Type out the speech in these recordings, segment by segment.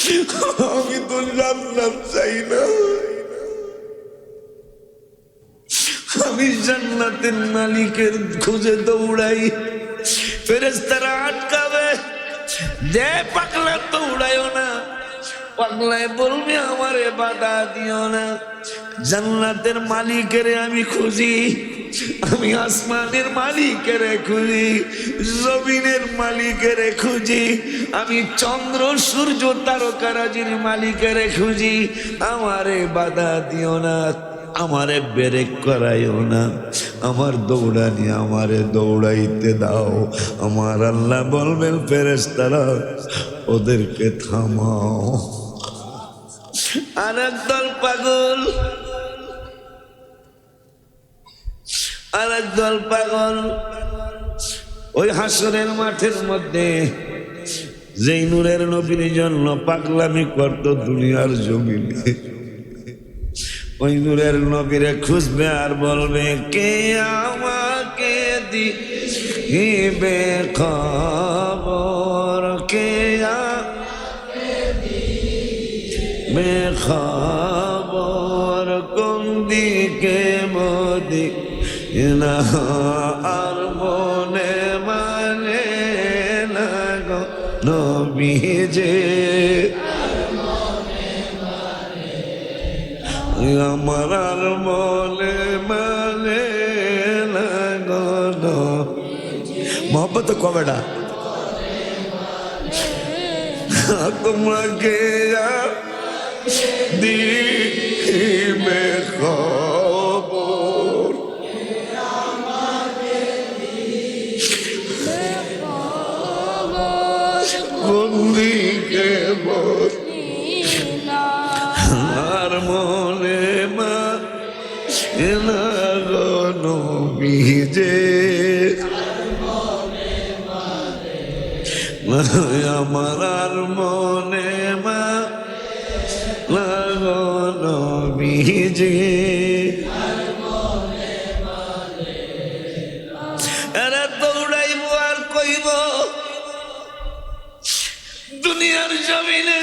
আমি তো জান্নাত চাই না, আমি জান্নাতের মালিকের খুঁজে দৌড়াই। ফেরেশতারা আটকাবে, দে পাগলা দৌড়াইও না। পাগলায় বলবে আমারে বাধা দিও না, জান্নাতের মালিকের আমি খুঁজি, আমি আসমানের মালিকের খুঁজি, জমিনের মালিকের খুঁজি, আমি চন্দ্র সূর্য তারকারাজির মালিকের খুঁজি, আমারে বাধা দিও না, আমারে ব্রেক করাইও না, আমার দৌড়ানি আমারে দৌড়াইতে দাও। আমার আল্লাহ বলবেন ফেরেশতারা ওদেরকে থামাও। আর একদল পাগল, আর একদল পাগল ওই হাসরের মাঠের মধ্যে যেই নূরের নবীর জন্য পাগলামি করত দুনিয়ার জমিনে, ওই নূরের নবীরে খুঁজবে আর বলবে কে আমাকে দিবে খবর, কে দিবে খবর, কোন দিকে মদিনা আর মনে মানে না গো নবীজে, আমার আর মনে মানে না গো। মোহাম্মত কবেটা তোমরা কে দিবে খবর, কোন দিকে আর মনে মানে গো নবীজে, আমার আর মনে মানে গো নবীজে। এরা দৌড়াইব আর কইব দুনিয়ার জমিনে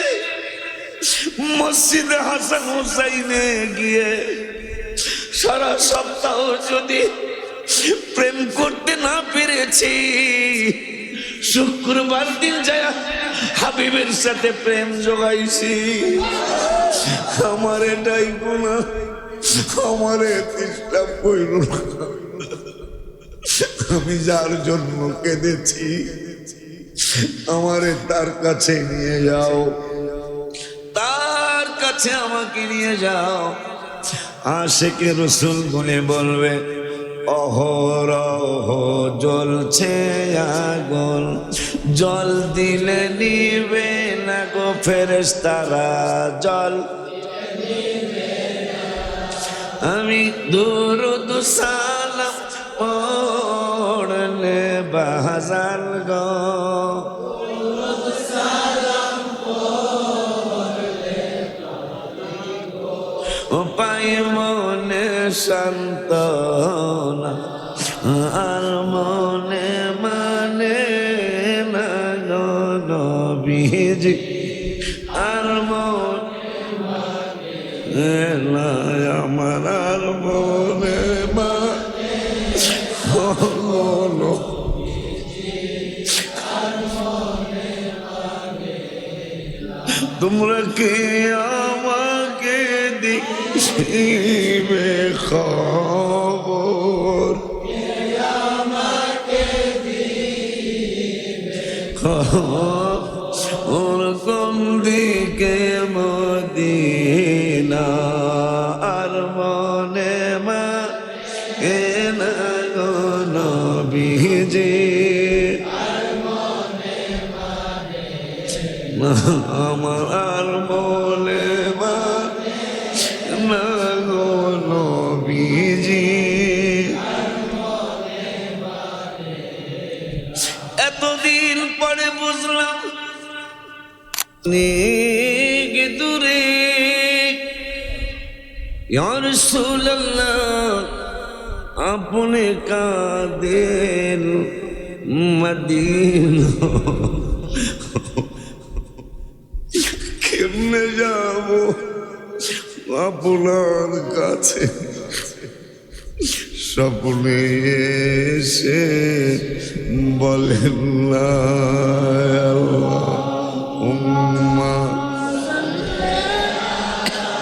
মসজিদে হাসান হুসাইনে গিয়ে সারা সপ্তাহ যদি প্রেম করতে না পেরেছি, শুক্রবার দিন যায় হাবিবের সাথে প্রেম জোগাইছি, আমার এটাই গুনাহ, আমার চেষ্টা কইল, আমি যার জন্য কেঁদেছি আমারে তার কাছে নিয়ে যাও, তার কাছে আমাকে নিয়ে যাও। আশিকে রসুল গুনে বলবে অহরহ জ্বলছে আগুন, জল দিলে নিবে না গো ফেরেশতারা জল, আমি দুরুদ সালাম পড়লে বাজার গো, পাই মনে সান্তনা আর মনে মানে না গো নবীজি, আর মনে না আমার আর মনে তোমরা কে আমাকে দিবে খবর, খবর কোন দিকে মদিনা আর মনে মানে না গো নবীজি, আমার আর মনে মানে না গো নবীজি। এতদিন পরে বুঝলাম দূরে ইয়া রাসূলুল্লাহ আপনি কাঁদেন মদিনা, কেমনে যাব আপনার কাছে? স্বপ্নে এসে বলেন না আল্লাহুম্মা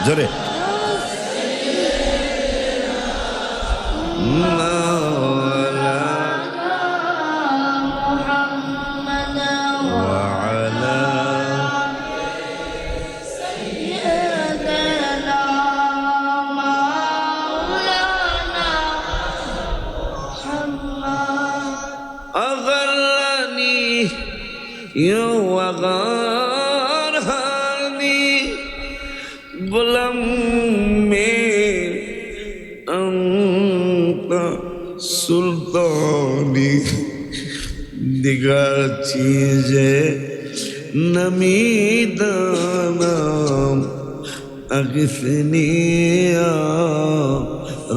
জোরে وغارني بلم में أنت سلطاني दिगर चीज़ें नमी दानाम अगिसनी या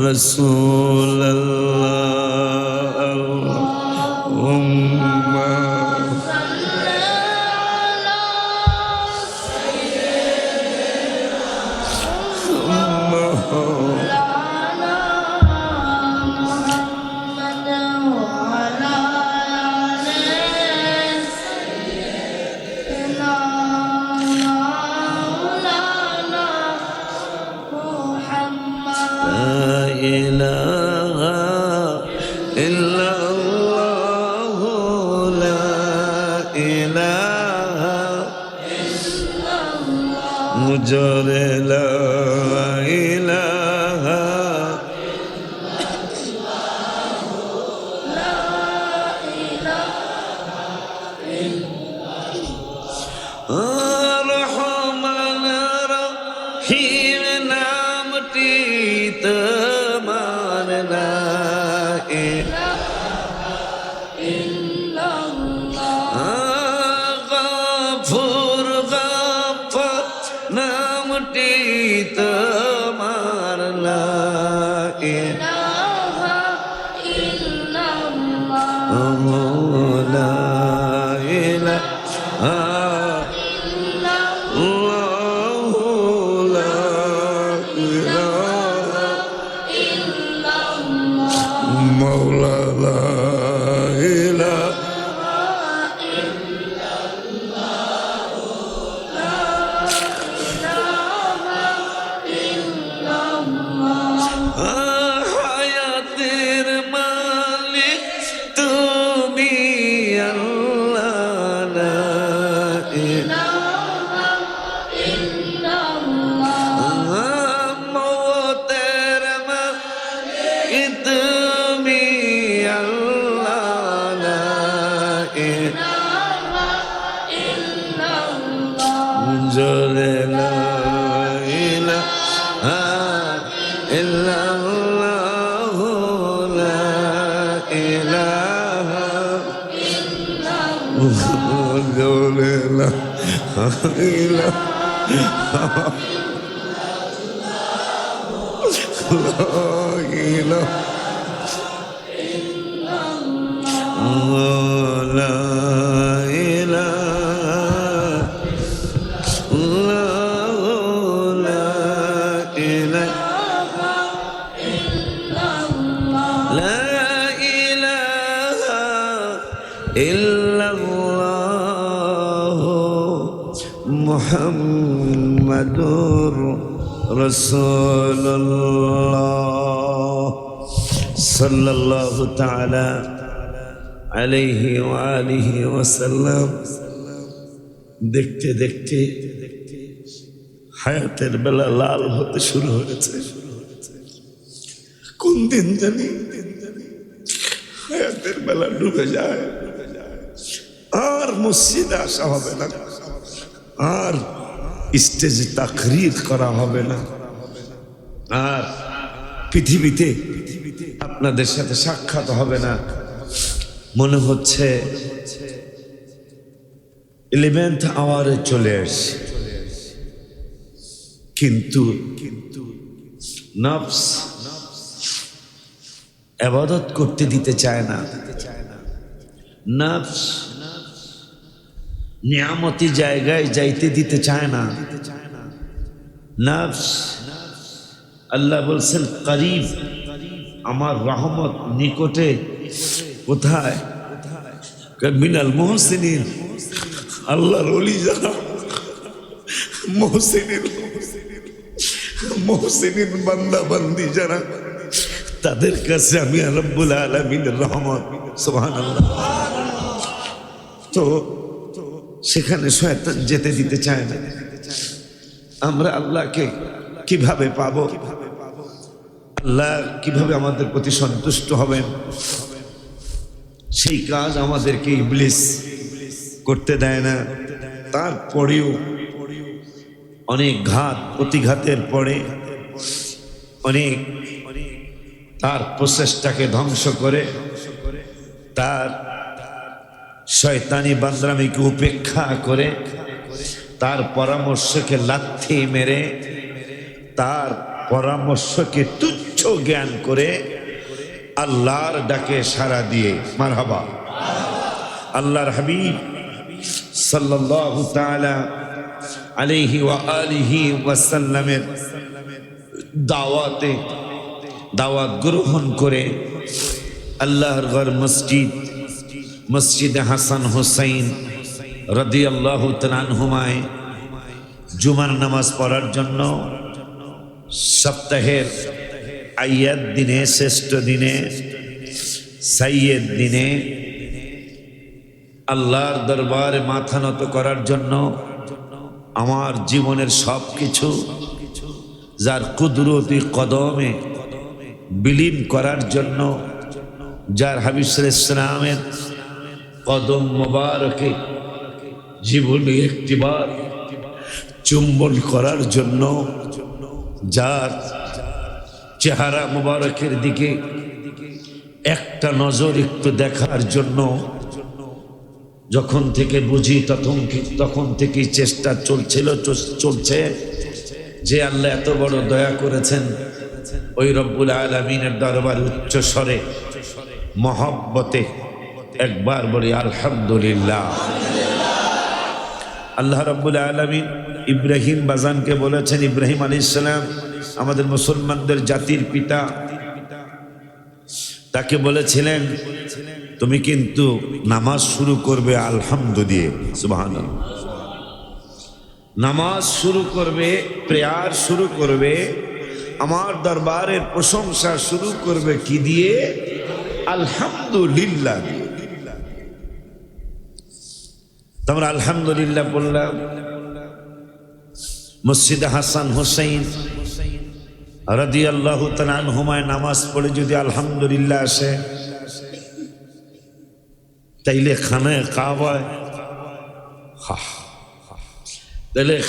रसूल अल्लाह अल्लाहुम्मा मुझे ला इलाहा रहमान रहीम नामटी तमान ला गफूर गफ्फार नामटी तमार ला इलाहा इल्लल्लाह ला इलाहा इल्लल्लाह ला इलाहा इल्लल्लाह मौला ला इलाहा জলে লা ইলাহা ইল্লাল্লাহ লা ইলাহা ইল্লাল্লাহ জলে লা ইলাহা লা মুহাম্মাদুর রাসূলুল্লাহ সাল্লাল্লাহু তাআলা আলাইহি ওয়া আলিহি ওয়াসাল্লাম। দেখতে দেখতে হায়াতের বেলা লাল হতে শুরু হয়েছে। কোন দিন জানি হায়াতের বেলা ডুবে যায়, আর মসজিদে আসা হবে না, আর স্টেজে তাকরীর করা হবে না, আর পৃথিবীতে আপনাদের সাথে সাক্ষাৎ হবে না। মনে হচ্ছে 11th আওয়ারে চলে আসছি। কিন্তু নফস ইবাদত করতে দিতে চায় না, নফস নিয়ামতি জায়গায় যাইতে দিতে চায় না। নফস আল্লাহ বলছেন করিব, আমার রহমত নিকটে। কোথায়? মিনাল মুহসিনিন, আল্লাহর ওলি যারা মুহসিনিন বান্দা বান্দি যারা, তাদের কাছে আমি রব্বুল আলামিনের রহমত। সুবহানাল্লাহ। তো সেখানে শয়তান যেতে দিতে চায় না। আমরা আল্লাহকে কিভাবে পাবো? আল্লাহ কিভাবে আমাদের প্রতি সন্তুষ্ট হবেন, সেই কাজ আমাদেরকে ইবলিস করতে দেয় না। তারপরেও অনেক ঘাত প্রতিঘাতের পরে অনেক তার প্রচেষ্টাকে ধ্বংস করে, তার শয়তানি বান্দরামিকে উপেক্ষা করে, তার পরামর্শকে লাথি মেরে, তার পরামর্শকে তুচ্ছ জ্ঞান করে আল্লাহর ডাকে সাড়া দিয়ে মারহাবা। আল্লাহর হাবিব সাল্লাল্লাহু তাআলা আলাইহি ওয়া আলিহি ওয়াসাল্লামের দাওয়াত গ্রহণ করে আল্লাহর ঘর মসজিদে হাসান হুসাইন রাদিয়াল্লাহু তাআলা আনহুমায় জুমার নামাজ পড়ার জন্য সপ্তাহের আইয়াদ দিনে, শ্রেষ্ঠ দিনে, সাইয়েদ দিনে আল্লাহর দরবারে মাথা নত করার জন্য, আমার জীবনের সব কিছু যার কুদরতি কদমে বিলীন করার জন্য, যার হাবিব সাল্লাল্লাহু আলাইহি ওয়াসাল্লামের কদম মোবারকে জীবনে একটিবার চুম্বন করার জন্য, যার চেহারা মোবারকের দিকে একটা নজর একটু দেখার জন্য যখন থেকে বুঝি তখন থেকেই চেষ্টা চলছে যে আল্লাহ এত বড় দয়া করেছেন, ওই রব্বুল আলামিনের দরবারে উচ্চ স্বরে মহব্বতে একবার বলি আলহামদুলিল্লাহ। আল্লাহ রব্বুল আলামিন ইব্রাহিম বাজানকে বলেছেন, ইব্রাহিম আলাইহিস সালাম আমাদের মুসলমানদের জাতির পিতা, তাকে বলেছিলেন তুমি কিন্তু নামাজ শুরু করবে আলহামদু দিয়ে। সুবহানাল্লাহ। নামাজ শুরু করবে, প্রেয়ার শুরু করবে, আমার দরবারের প্রশংসা শুরু করবে কি দিয়ে? আলহামদুলিল্লাহ দিয়ে। তোমরা আলহামদুলিল্লাহ বললাম। মসজিদে হাসান হুসাইন রাদিয়াল্লাহু তাআলা আনহুমায় নামাজ পড়ে যদি আলহামদুলিল্লাহ আসে, তাইলে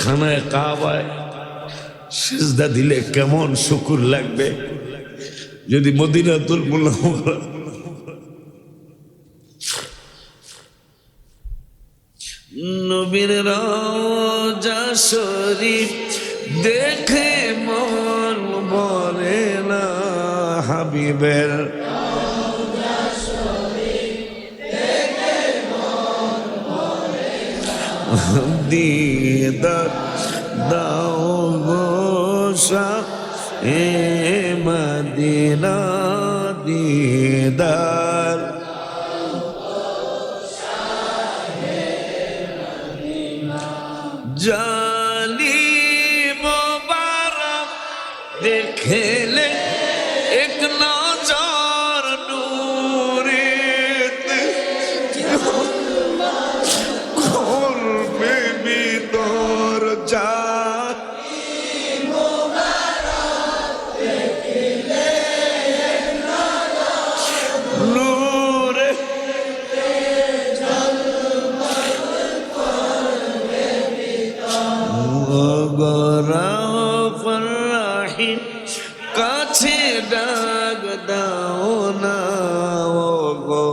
খানায় কাবায় সিজদা দিলে কেমন শুকুর লাগবে। যদি মদিনাতুল মুনাওয়ারা নবীর রওজা শরীফ দেখে মন ভরে না, হাবিবের রওজা শরীফ দেখে মন ভরে না, দিদার দাও গো শাহে মদিনা, দিদার জালি মোবারক দেখলে এক নজর নূরেত করবে ভিতর যা, নূরে গরাফর রাহিম কাছে ডাক দাও না, ও গো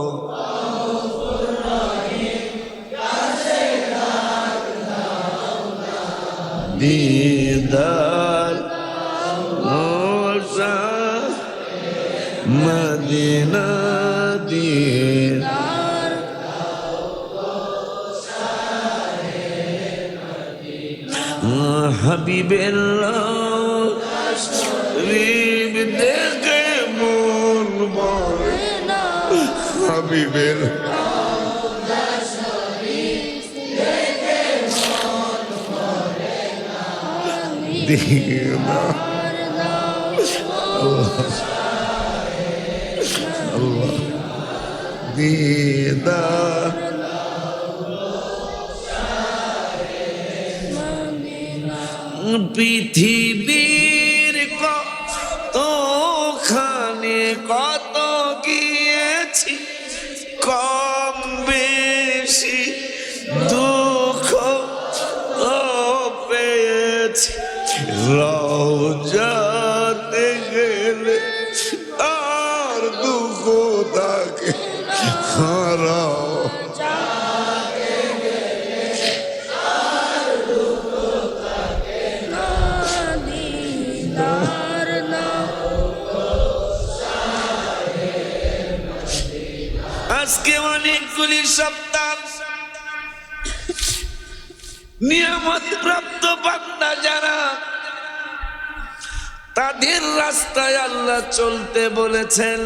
দিদার মোশা মদিনা দিদার, হাবিবেল্লাহ শরীফ দেখে মন ভরে না, হাবিবের দিদার আল্লাহ দিদার পৃথিবীর কতখানে কত গিয়েছি, কম বেশি দুঃখ পেয়েছি, রওজাতে গেলে আর দুঃখ থাকে হারাও। আজকে অনেকগুলি সপ্তাহ নিয়ামত প্রাপ্ত বান্দা যারা, তাদের রাস্তায় আল্লাহ চলতে বলেছেন।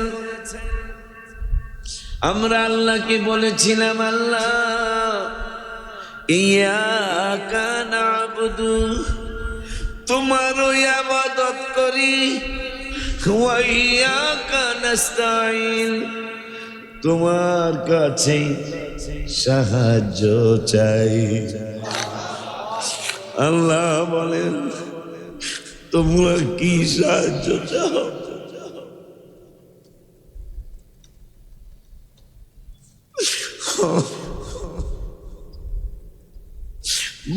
আমরা আল্লাহকে বলেছিলাম, আল্লাহ ইয়াকা না'বুদু, তোমার ইবাদত করি, ওয়া ইয়াকা নাস্তাঈন, তোমার কাছে সাহায্য চাই। আল্লাহ বলেন, তোমরা কি সাহায্য চাও?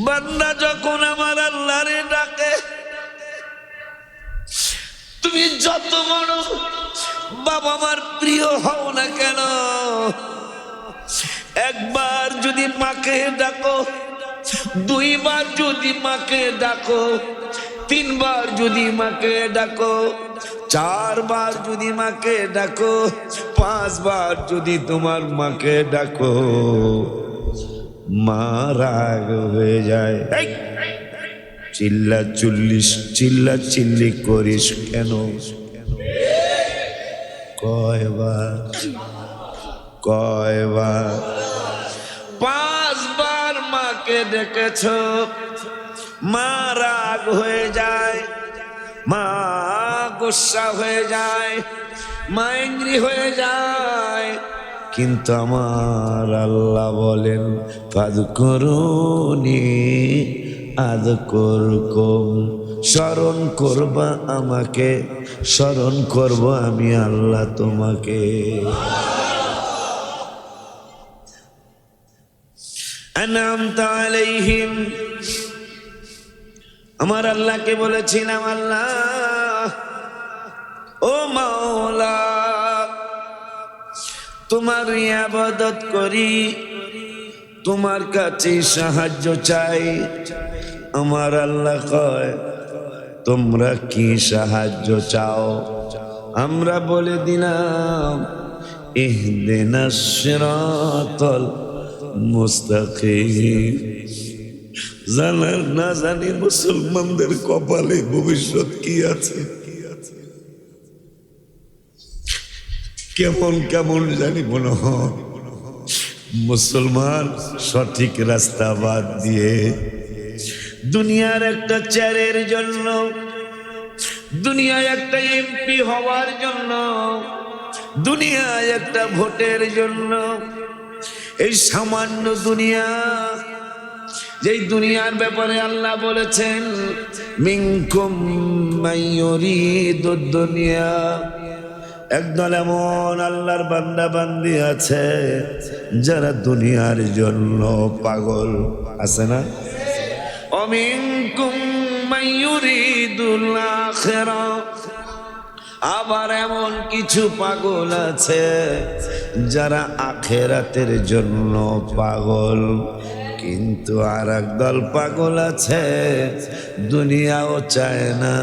বান্দা যখন আমার আল্লাহরে ডাকে, তুমি যত বড় বাবা মার প্রিয় হও না কেন, একবার যদি মাকে ডাকো, দুইবার যদি মাকে ডাকো, তিনবার যদি মাকে ডাকো, চারবার যদি মাকে ডাকো, পাঁচবার যদি তোমার মাকে ডাকো, মা রাগ হয়ে যায়। চিল্লা চিল্লি করিস কেন? কয়বার? পাঁচবার মাকে ডেকেছ, মা রাগ হয়ে যায়, মা গুসা হয়ে যায়, মা এংরি হয়ে যায়। কিন্তু আমার আল্লাহ বলেন, ফাযকুরুনি আযকুরকুম, স্মরণ করবা আমাকে, স্মরণ করব আমি আল্লাহ তোমাকে। আনআমতা আলাইহিম, আমার আল্লাহকে বলেছিলাম, আল্লাহ ও মাওলা, তোমার ইবাদত করি, তোমার কাছে সাহায্য চাই। আমার আল্লাহ কয়, তোমরা কি সাহায্য চাও? আমরা বলে দিলাম, ইহদিনাস সিরাতাল মুস্তাকিম। জানার না জানি মুসলমানদের কপালে ভবিষ্যৎ কি আছে, কেমন কেমন জানি মনে হয়। মুসলমান সঠিক রাস্তা বাদ দিয়ে দুনিয়ার একটা চেয়ারের জন্য, দুনিয়ায় একটা এমপি হওয়ার জন্য, দুনিয়ায় একটা ভোটের জন্য, এই সামান্য দুনিয়া, যেই দুনিয়ার ব্যাপারে আল্লাহ বলেছেন, মিনকুম মাইয়ুরিদুদ দুনিয়া, একদল এমন আল্লাহর বান্দা বান্দি আছে যারা দুনিয়ার জন্য পাগল, আছে না? অমিনকুম মাইয়ুরিদুল আখিরা, আবার এমন কিছু পাগল আছে যারা আখিরাতের জন্য পাগল। কিন্তু আর একদল পাগল আছে, দুনিয়াও চায় না,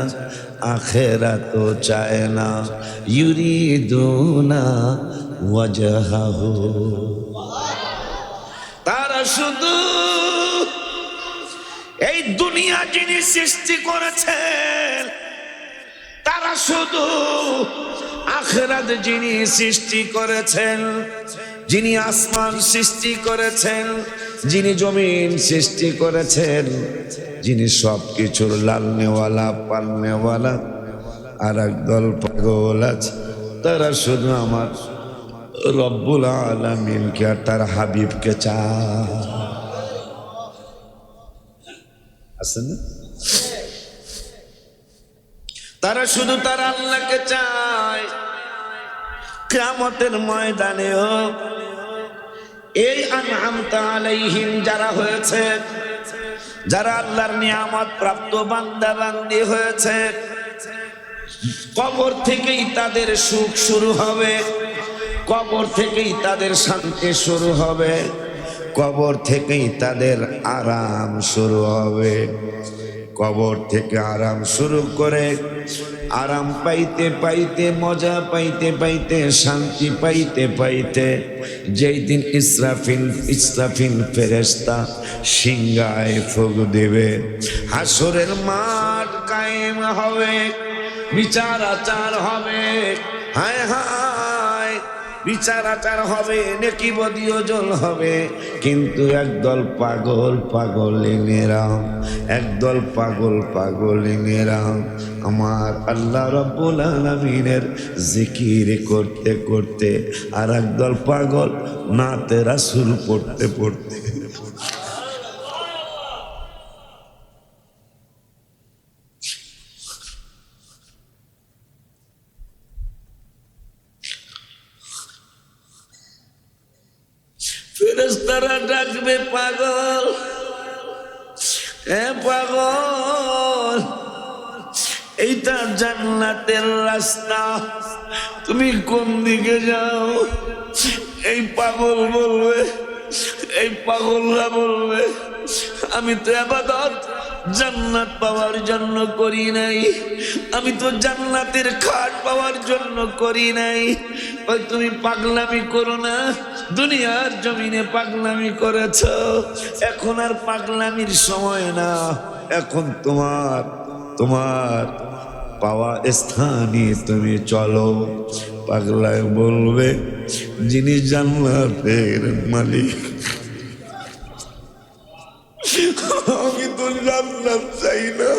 আখিরাতও চায় না। ইউরিদুনা ওয়াজহাহু, তারা শুধু এই দুনিয়া যিনি সৃষ্টি করেছেন তারা শুধু আখিরাত যিনি সৃষ্টি করেছেন, যিনি আসমান সৃষ্টি করেছেন, যিনি জমিন সৃষ্টি করেছেন, যিনি সবকিছুর লালনেওয়ালা পালনেওয়ালা, আর একদল পাগল আছে তারা শুধু আমার রব্বুল আলামিনকে আর তার হাবিবকে চায়। আছে না? তারা শুধু তার আল্লাহকে চায়। কিয়ামতের ময়দানেও এই আনআমতা আলাইহিম যারা হয়েছে, যারা আল্লাহর নিয়ামত প্রাপ্ত বান্দা বান্দি হয়েছে, কবর থেকেই তাদের সুখ শুরু হবে, কবর থেকেই তাদের শান্তি শুরু হবে, কবর থেকেই তাদের আরাম শুরু হবে। কবর থেকে আরাম শুরু করে আরাম পাইতে পাইতে, মজা পাইতে পাইতে, শান্তি পাইতে পাইতে যেই দিন ইসরাফিল ফেরেশতা সিংহায় ফুঁক দেবে, হাসরের মাঠ কায়েম হবে, বিচার আচার হবে। হায় হায়, বিচার আচার হবে, নেকি বদি ওজন হবে। কিন্তু একদল পাগল পাগলিনেরা, একদল পাগল পাগলিনেরা আমার আল্লাহ রাব্বুল আলামিনের জিকির করতে করতে, আর একদল পাগল নাতে রাসূল পড়তে পড়তে ফেরেশতারা ডাকবে, পাগল এ পাগল, এইটা জান্নাতের রাস্তা, তুমি কোন দিকে যাও? এই পাগল বলবে, এই পাগলরা বলবে আমি তো ইবাদত জান্নাত পাওয়ার জন্য করি নাই, আমি তো জান্নাতের খাট পাওয়ার জন্য করি নাই। ওই তুমি পাগলামি করো না, দুনিয়ার জমিনে পাগলামি করেছ, এখন আর পাগলামির সময় না, এখন তোমার তোমার পাওয়া স্থানে তুমি চলো। পাগলায় বলবে যিনি জান্নাতের মালিক, আমি তো জান্নাত চাই না,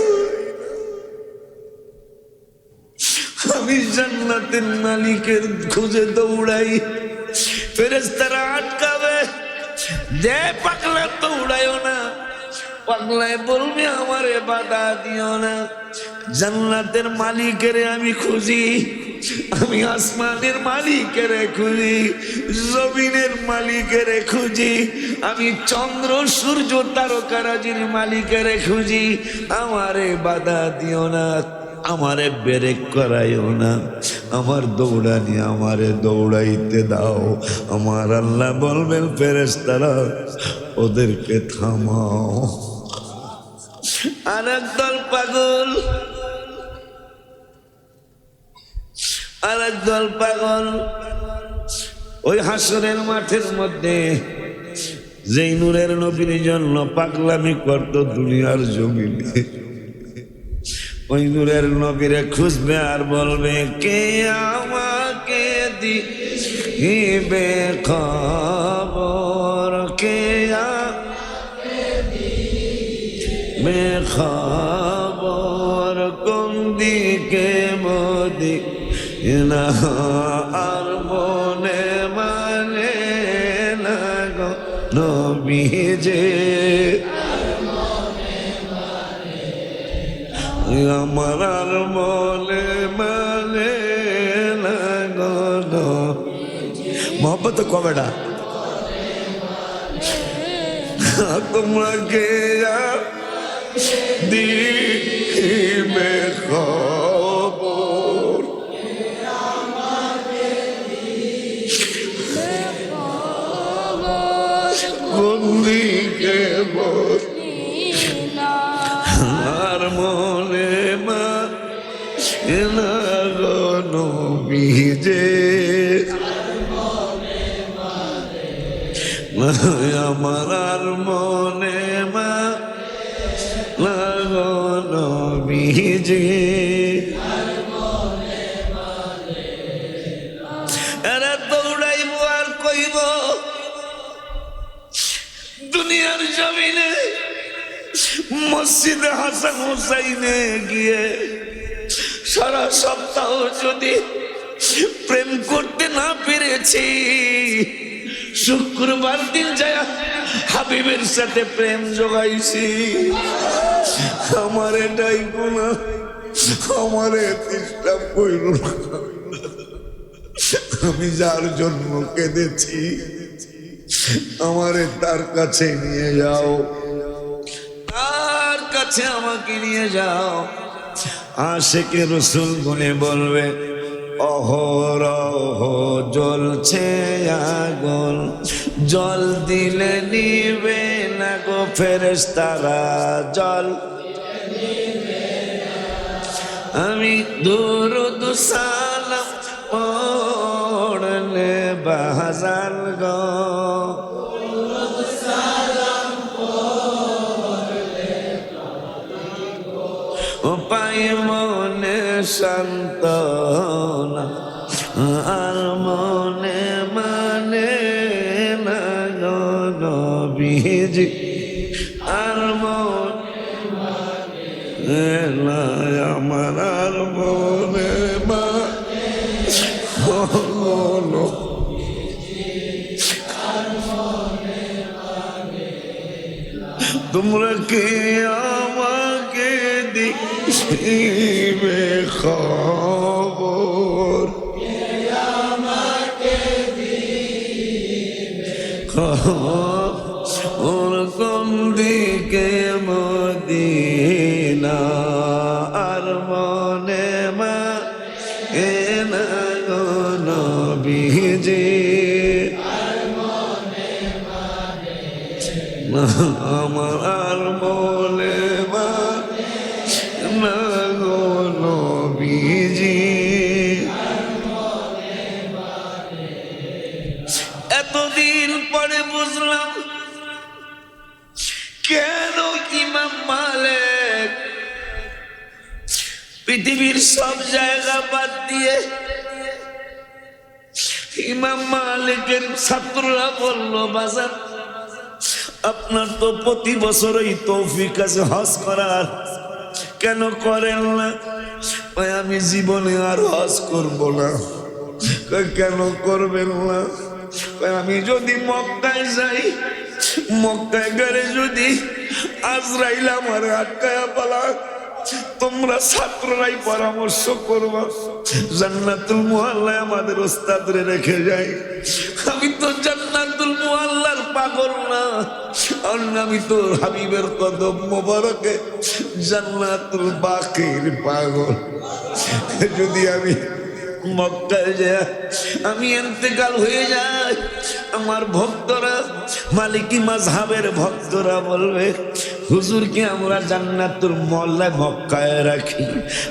আমি জান্নাতের মালিকের খুঁজে দৌড়াই। ফেরেশতারা আটকাবে, যে পাগলা দৌড়াইও না। পাগলায় বলবে আমারে বাধা দিও না, জান্নাতের মালিকের আমি খুঁজি, আমি আসমানের মালিকের খুঁজি, জমিনের মালিকের খুঁজি, আমি চন্দ্র সূর্য তারকারাজির মালিকের খুঁজি। আমারে বাধা দিও না, আমারে ব্রেক করাইও না, আমার দৌড়ানি আমারে দৌড়াইতে দাও। আমার আল্লাহ বলবেন ফেরেশতারা ওদেরকে থামাও। আর একদল পাগল, আর একদল পাগল ওই হাসরের মাঠের মধ্যে যেই নূরের নবীর জন্য পাগলামি করত দুনিয়ার জমিনে, ওই নূরের নবীরে খুঁজবে আর বলবে কে আমাকে দিবে খবর, কে দিবে খবর, কোন দিকে মদিনা আর মনে মানে না গো নবীজে, আমার আর মনে মানে না গো। মোহব্বত কবেটা তোমরা কে দিবে খবর, কোন দিকে আর মনে মানে গো নবীজে, আমার আর মনে লাগো নবীজি এরা দৌড়াইব আর কইব দুনিয়ার জমিনে মসজিদে হাসান হুসাইনে গিয়ে সারা সপ্তাহ যদি প্রেম করতে না পেরেছি শুক্রবার দিন যায় হাবিবের সাথে প্রেম জোগাইছি আমার এটাই গুনাহ আমার চেষ্টা কইল আমি যার জন্য কেঁদেছি আমারে তার কাছে নিয়ে যাও তার কাছে আমাকে নিয়ে যাও আশিকে রসুল গুনে বলবে অহরহ জ্বলছে আগুন জল দিলে নিবে না গো ফেরেশতারা জল আমি দুরুদ সালাম পড়লে বাজার গো পাই মনে সান্তনা আর মনে মানে না গো নবীজি আর মনে না আমার আর মনে তোমরা কি আমাকে দিবে খবর খবর কোন দিকে মদিনা আর মনে মা এ না গো নবীজি আমার আর মনে মা না গো নবীজি এতদিন পরে বুঝলাম কেন ইমাম মালিক পৃথিবীর সব জায়গা বাদ দিয়ে ইমাম মালিকের ছাত্ররা বলল বাজার আপনার তো প্রতি বছরই তৌফিক আছে হজ করার কেন করেন না আমি জীবনে আর হজ করব না কেন করবেন না আমি যদি মক্কায় যাই মক্কায় গেলে যদি আজরাইল আমার আটকায়া পালা তোমরা ছাত্ররাই পরামর্শ করবা জান্নাতুল মুআল্লায় আমাদের ওস্তাদরে রেখে যাই আমি তো জান্নাতুল মুআল্লার পাগল না আর আমি তো হাবিবের কদম মোবারকে জান্নাতুল বাকির পাগল যদি আমি মক্কায় যায় আমি ইন্তেকাল হয়ে যাই আমার ভক্তরা মালিকি মাযহাবের ভক্তরা বলবে হুজুরকে আমরা জান্নাতুল মুআল্লায় মক্কায় রাখি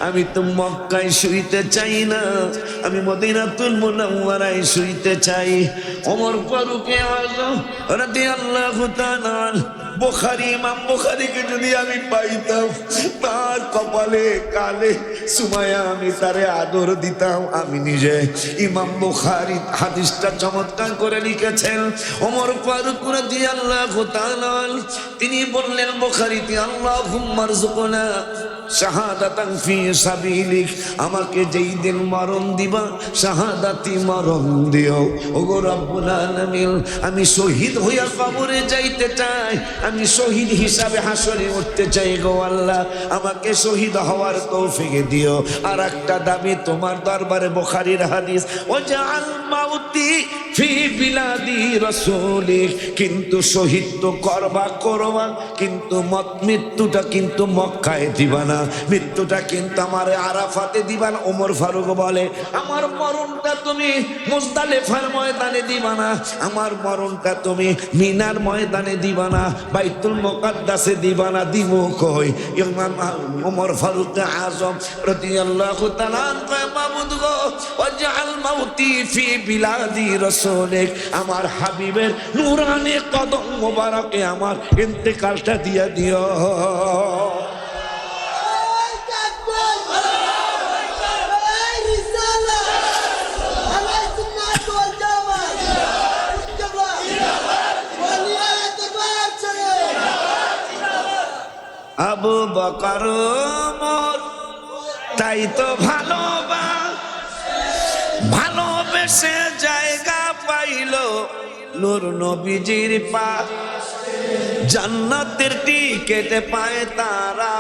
আমি তো মক্কায় শুইতে চাই না আমি মদিনাতুল মুনাওয়ারায় শুইতে চাই ওমর ফারুক আযম রাদিয়াল্লাহু তাআলা বুখারী ইমাম বুখারীকে যদি আমি পাইতাম তার কপালে কালে সুমায়া আমি তারে আদর দিতাম আমি নিজে ইমাম বুখারী হাদিসটা চমৎকার করে লিখেছেন ওমর ফারুক রাদিয়াল্লাহু তাআলা তিনি বললেন বুখারীতে আল্লাহুম্মা রযুকনা শাহাদাতান ফি সাবিলিক আমাকে যেই দিন মরণ দিবা শাহাদাতি মরণ দিও ওগো রব্বুল আলামিন আমি শহীদ হইয়া কবরে যাইতে চাই আমি শহীদ হিসাবে হাসরে উঠতে চাই গো আল্লাহ আমাকে শহীদ হওয়ার তৌফিক দিও আর একটা দাবি তোমার দরবারে বুখারীর হাদিস ওয়াজআল মাউতি ফি বিলাদি রাসূলিক কিন্তু শহীদ তো করবা কিন্তু মৃত্যুটা কিন্তু মক্কায় দিবা না মৃত্যুটা কিন্তু আমার আরাফাতে দিবা না ওমর ফারুক বলে আমার মরণটা তুমি মুজদালিফার ময়দানে দিবা না আমার মরণটা তুমি মিনার ময়দানে দিবা না বাইতুল মুকাদ্দাসে দিবা না দিমু কই ইমাম ওমর ফারুক আযম রাদিয়াল্লাহু তাআলা কয় মাবুদ গো ওয়াজআল মাউতি ফি বিলাদি রাসূলিক, আমার হাবিবের নূরানি কদম মোবারকে আমার ইন্তেকালটা দিয়ে দিও। আবু বকর ওমর তাই তো ভালোবেসে জায়গা পাইল নূর নবীজির পাশ, জান্নাতের টিকেট পায় তারা,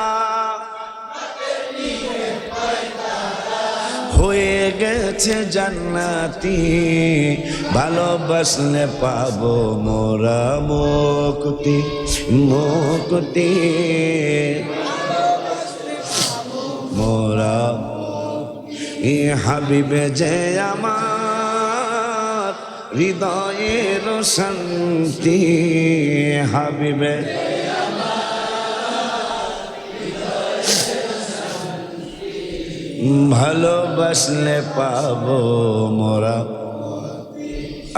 হয়ে গেছে জান্নাতি, ভালোবাসলে পাবো মোরা মুক্তি, মুক্তি মোরা এ হাবিবে যে আমার হৃদয়ের শান্তি, হাবিবে ভালোবাসলে পাবো মোরা।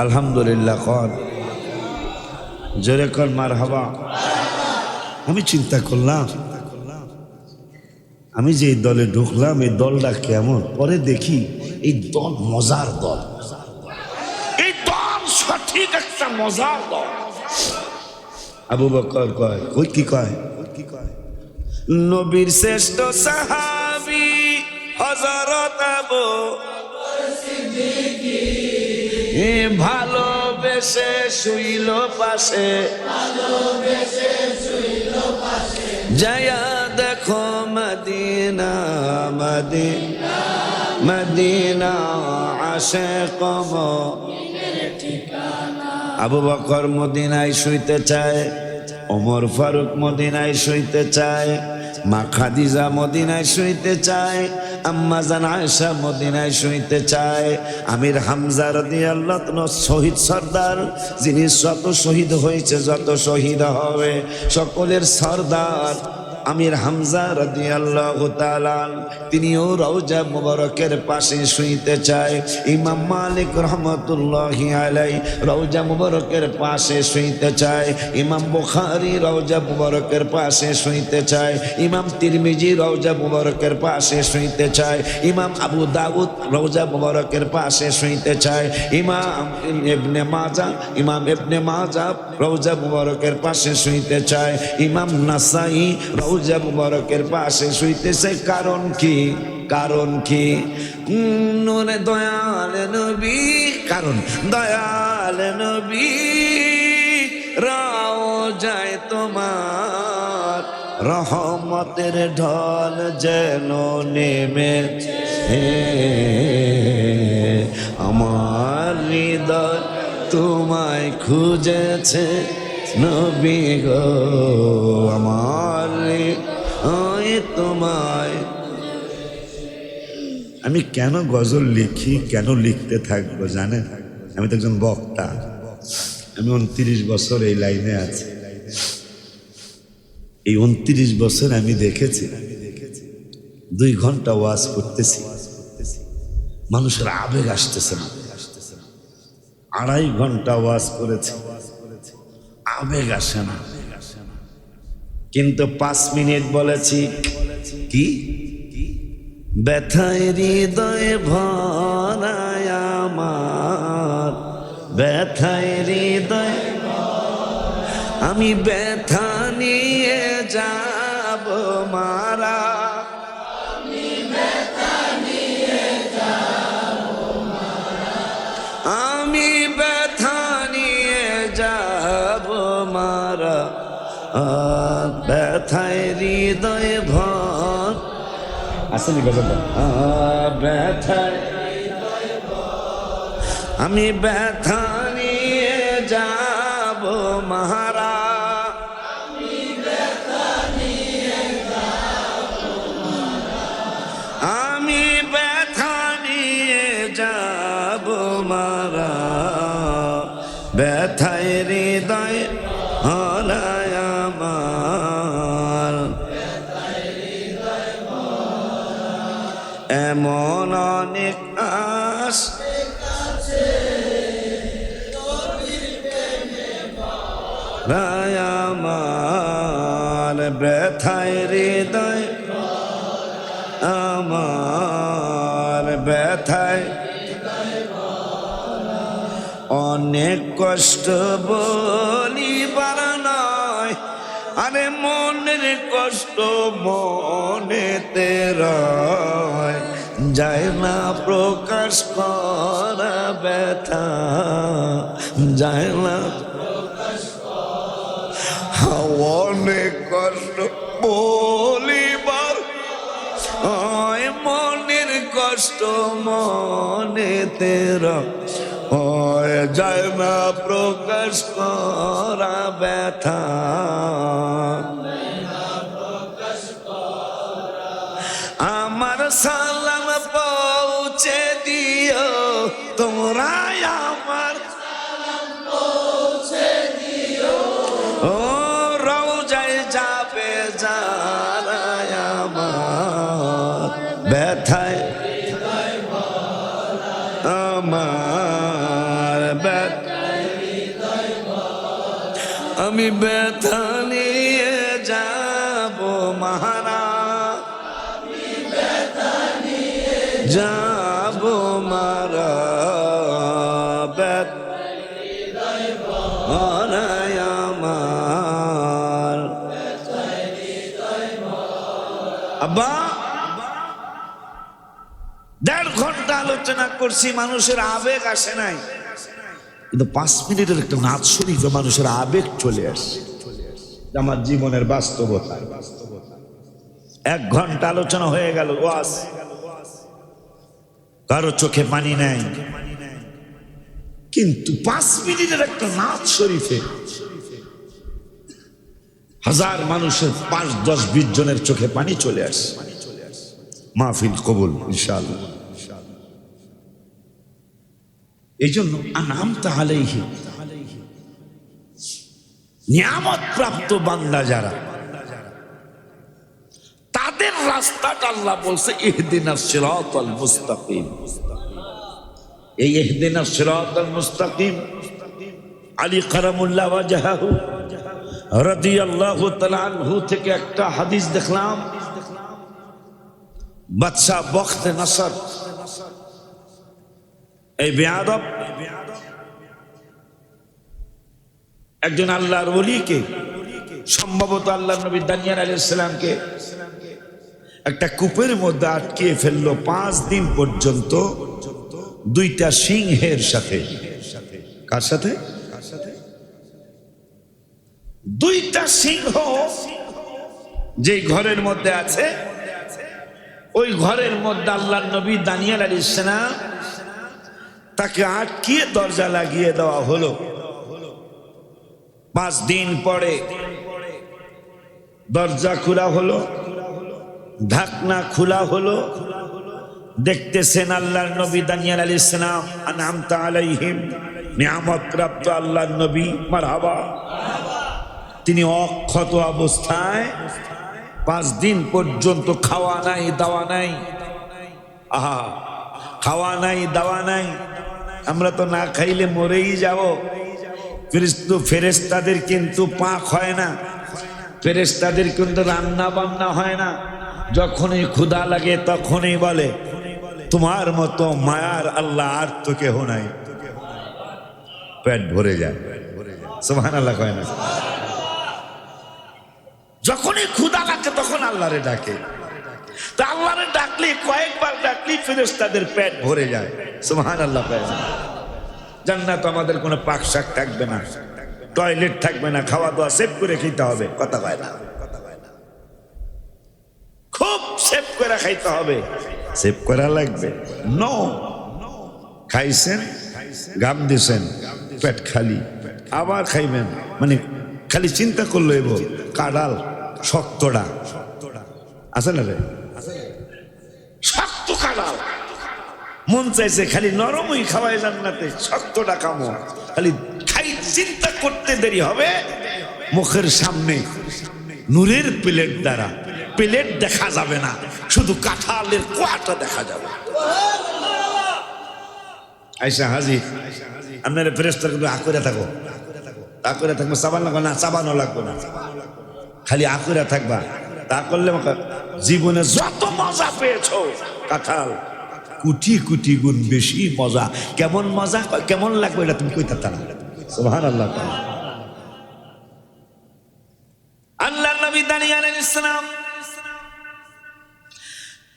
আলহামদুলিল্লাহ কর, জোরে কর মারহাবা। আমি চিন্তা করলাম আমি যে দলে ঢুকলাম এই দলটা কেমন, পরে দেখি এই দল মজার দল, এই দল সঠিক একটা মজার দল। আবু বকর কয় কই কি কয়, নবীর শ্রেষ্ঠ সাহাবী হযরত আবু ভালোবেসে শুইল পাশে, যায়া দেখো মদিনা মদিনা মদিনা আশিক আবু বকর মদিনায় শুইতে চায়, ওমর ফারুক মদিনায় শুইতে চায়, মা খাদিজা মদিনায় শুইতে চায়, আম্মা জান আয়েশা মদিনায় শুইতে চায়, আমির হামজা রাদিয়াল্লাহু তাআলা শহীদ সর্দার, যিনি যত শহীদ হয়েছে যত শহীদ হবে সকলের সর্দার আমির হামজা রাদিয়াল্লাহু তাআলা, তিনিও রওজা মুবারকের পাশে শুইতে চায়। ইমাম মালিক রহমাতুল্লাহি আলাইহি রওজা মুবারকের পাশে শুইতে চায়, ইমাম বুখারী রওজা মুবারকের পাশে শুইতে চায়, ইমাম তিরমিজি রওজা মুবারকের পাশে শুইতে চায়, ইমাম আবু দাউদ রওজা মুবারকের পাশে শুইতে চায়, ইমাম ইবনে মাজাহ রওজা মুবারকের পাশে শুইতে চায়, ইমাম নাসাই রওজা মুবারকের পাশে শুইতেছে। কারণ কি? কারণ কি? নূরে দয়াল নবী, কারণ দয়াল নবী রওজায় তোমার রহমতের ঢল যেন নেমেছে, আমার হৃদয় তোমায় খুঁজেছে নবী গো, আমার তোমায়। আমি কেন গজল লিখি, কেন লিখতে থাকবো জানেন? আমি তো একজন বক্তা, আমি 29 বছর এই লাইনে আছি। এই 29 বছর আমি দেখেছি 2 ঘন্টা ওয়াজ করতেছি, মানুষের আবেগ আসতেছে না। 2.5 ঘন্টা ওয়াজ করেছি, আবেগ আসে না। কিন্তু 5 মিনিট বলেছি কি ব্যথায় হৃদয়ে ভরায় আমার, ব্যথায় হৃদয় আমি ব্যথা নিয়ে যাব মারা, আমি ব্যথা নিয়ে যাব মারা, ব্যথায় হৃদয় ভর আসেনি ব্যথায় আমি ব্যথা নিয়ে যাব মারা, আমি ব্যথা নিয়ে যাব মারা, ব্যথায় হৃদয় হলায় আমার। এমন অনেক আশ রায় আমার ব্যথায় হৃদয় আমার ব্যথায় অনেক কষ্ট বলিবার নয় আরে মনের কষ্ট মনেতে রয় যায় না প্রকাশ করা ব্যথা যায় না অনেক কষ্ট বলিবার মনের কষ্ট মনেতে রয় যায় না প্রকাশ করা ব্যথা আমার সালাম পৌঁছে দিও তোমরা আমার ও রওজায় যাবে যারা আমার ব্যথায় আমার আমি ব্যথা নিয়ে যাব মারা যাব মারা ব্যথায় আমার আব্বা 1.5 ঘন্টা আলোচনা করছি মানুষের আবেগ আসে নাই কিন্তু 5 মিনিটের একটা নাচ শরীফে মানুষের আবেগ চলে আসে আমার জীবনের বাস্তবতা 1 ঘন্টা আলোচনা হয়ে গেল ওয়াজ কারো চোখে পানি নাই কিন্তু 5 মিনিটের একটা নাচ শরীফে হাজার মানুষের 5, 10, 20 জনের চোখে পানি চলে আসে মাহফিল কবুল ইনশাআল্লাহ এই জন্য আনআমতা আলাইহি নিয়ামত প্রাপ্ত বান্দা যারা তাদের রাস্তাটা আল্লাহ বলছে ইহদিনাস সিরাতাল মুস্তাকিম এই ইহদিনাস সিরাতাল মুস্তাকিম আলী কারামুল্লাহ ওয়াজহাহু রাদিয়াল্লাহু তাআলা আনহু থেকে একটা হাদিস দেখলাম বাদশা বখতে নসর এই বেয়াদব একজন আল্লাহর ওলিকে সম্ভবত আল্লাহর নবী দানিয়েল আলাইহিস সালামকে একটা কূপের মধ্যে আটকে ফেললো 5 দিন পর্যন্ত 2টা সিংহের সাথে কার সাথে 2টা সিংহ যে ঘরের মধ্যে আছে ওই ঘরের মধ্যে আল্লাহর নবী দানিয়েল আলাইহিস সালাম তাকে আটকিয়ে দরজা লাগিয়ে দেওয়া হলো 5 দিন পরে দরজা খোলা হলো ঢাকনা খোলা হলো দেখতেছেন আল্লাহর নবী দানিয়েল আলাইহিস সালাম আনআমতা আলাইহিম নিয়ামত প্রাপ্ত আল্লাহর নবী মারহাবা তিনি অক্ষত অবস্থায় 5 দিন পর্যন্ত খাওয়া নাই দাওয়া নাই আহা খাওয়া নাই দাওয়া নাই আমরা তো না খাইলে মরেই যাব ফেরেশতাদের কিন্তু পাক হয় না ফেরেশতাদের কিন্তু রান্না বান্না হয় না যখনই ক্ষুধা লাগে তখনই বলে তোমার মতো মায়ার আল্লাহ আর তো কেহ নাই পেট ভরে যায় সুবহানাল্লাহ কয় না যখনই ক্ষুধা লাগে তখন আল্লাহরে ডাকে তা আল্লাহরে ডাকলে কয়েকবার ডাকলে ফেরেশতাদের পেট ভরে যায় সুবহানাল্লাহ কয় না জান্নাত আমাদের কোনো পাক শাক থাকবে না টয়লেট থাকবে না খাওয়া দাওয়া সেভ করে খেতে হবে কথা কয় না খুব সেভ করে খাইতে হবে সেভ করা লাগবে নো খাইছেন গাম দিছেন পেট খালি আবার খাইবেন মানে খালি চিন্তা করলো এব কাঁড়াল শক্তটা আছে না রে শক্ত কাঁড়াল মন চাইছে খালি নরমই খাওয়াই জান্নাতে শক্তটা কামো খালি খাই চিন্তা করতে দেরি হবে মুখের সামনে নূরের প্লেট দ্বারা প্লেট দেখা যাবে না, শুধু কাঁঠালের কোয়াটা দেখা যাবে। আইসা হাজির আপনারা ফেরেশতার কিন্তু আকরে থাকো, আকরে থাকবো, চাবান লাগবে না, চাবানো লাগবে না, খালি আকরে থাকবা। তা করলে জীবনে যত মজা পেয়েছো কাঁঠাল কোটি কোটি গুণ বেশি মজা। কেমন মজা, কেমন লাগবে এটা তুমি কইতে পারো না। সুবহানাল্লাহ। আল্লাহর নবী দাঁড়িয়ে আলাইহিস সালাম,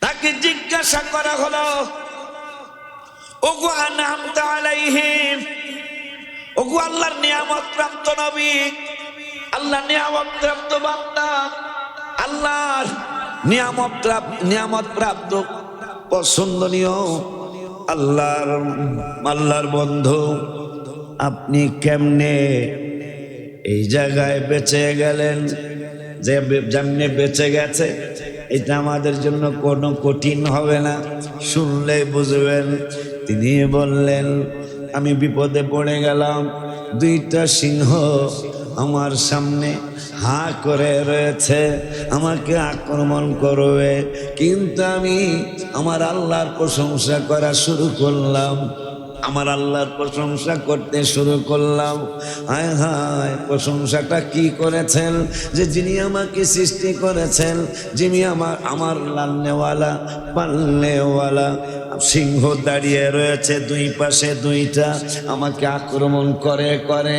তাকে জিজ্ঞাসা করা হলো, ওগো আনআমতা আলাইহিম, ওগো আল্লাহর নিয়ামত প্রাপ্ত নবী, আল্লাহর নিয়ামত প্রাপ্ত বান্দা, আল্লাহর নিয়ামত প্রাপ্ত পছন্দনীয় আল্লাহর বন্ধু, আপনি কেমনে এই জায়গায় বেঁচে গেলেন? যে যেমনে বেঁচে গেছে এটা আমাদের জন্য কোনো কঠিন হবে না, শুনলেই বুঝবেন। তিনি বললেন, আমি বিপদে পড়ে গেলাম, দুইটা সিংহ আমার সামনে হা করে রয়েছে, আমাকে আক্রমণ করবে, কিন্তু আমি আমার আল্লাহর প্রশংসা করা শুরু করলাম, আমার আল্লাহর প্রশংসা করতে শুরু করলাম। হায় হায়, প্রশংসাটা কি করেছেন? যে যিনি আমাকে সৃষ্টি করেছেন, যিনি আমার লালনেওয়ালা পালনেওয়ালা সিংহ দাঁড়িয়ে রয়েছে দুই পাশে দুইটা, আমাকে আক্রমণ করে করে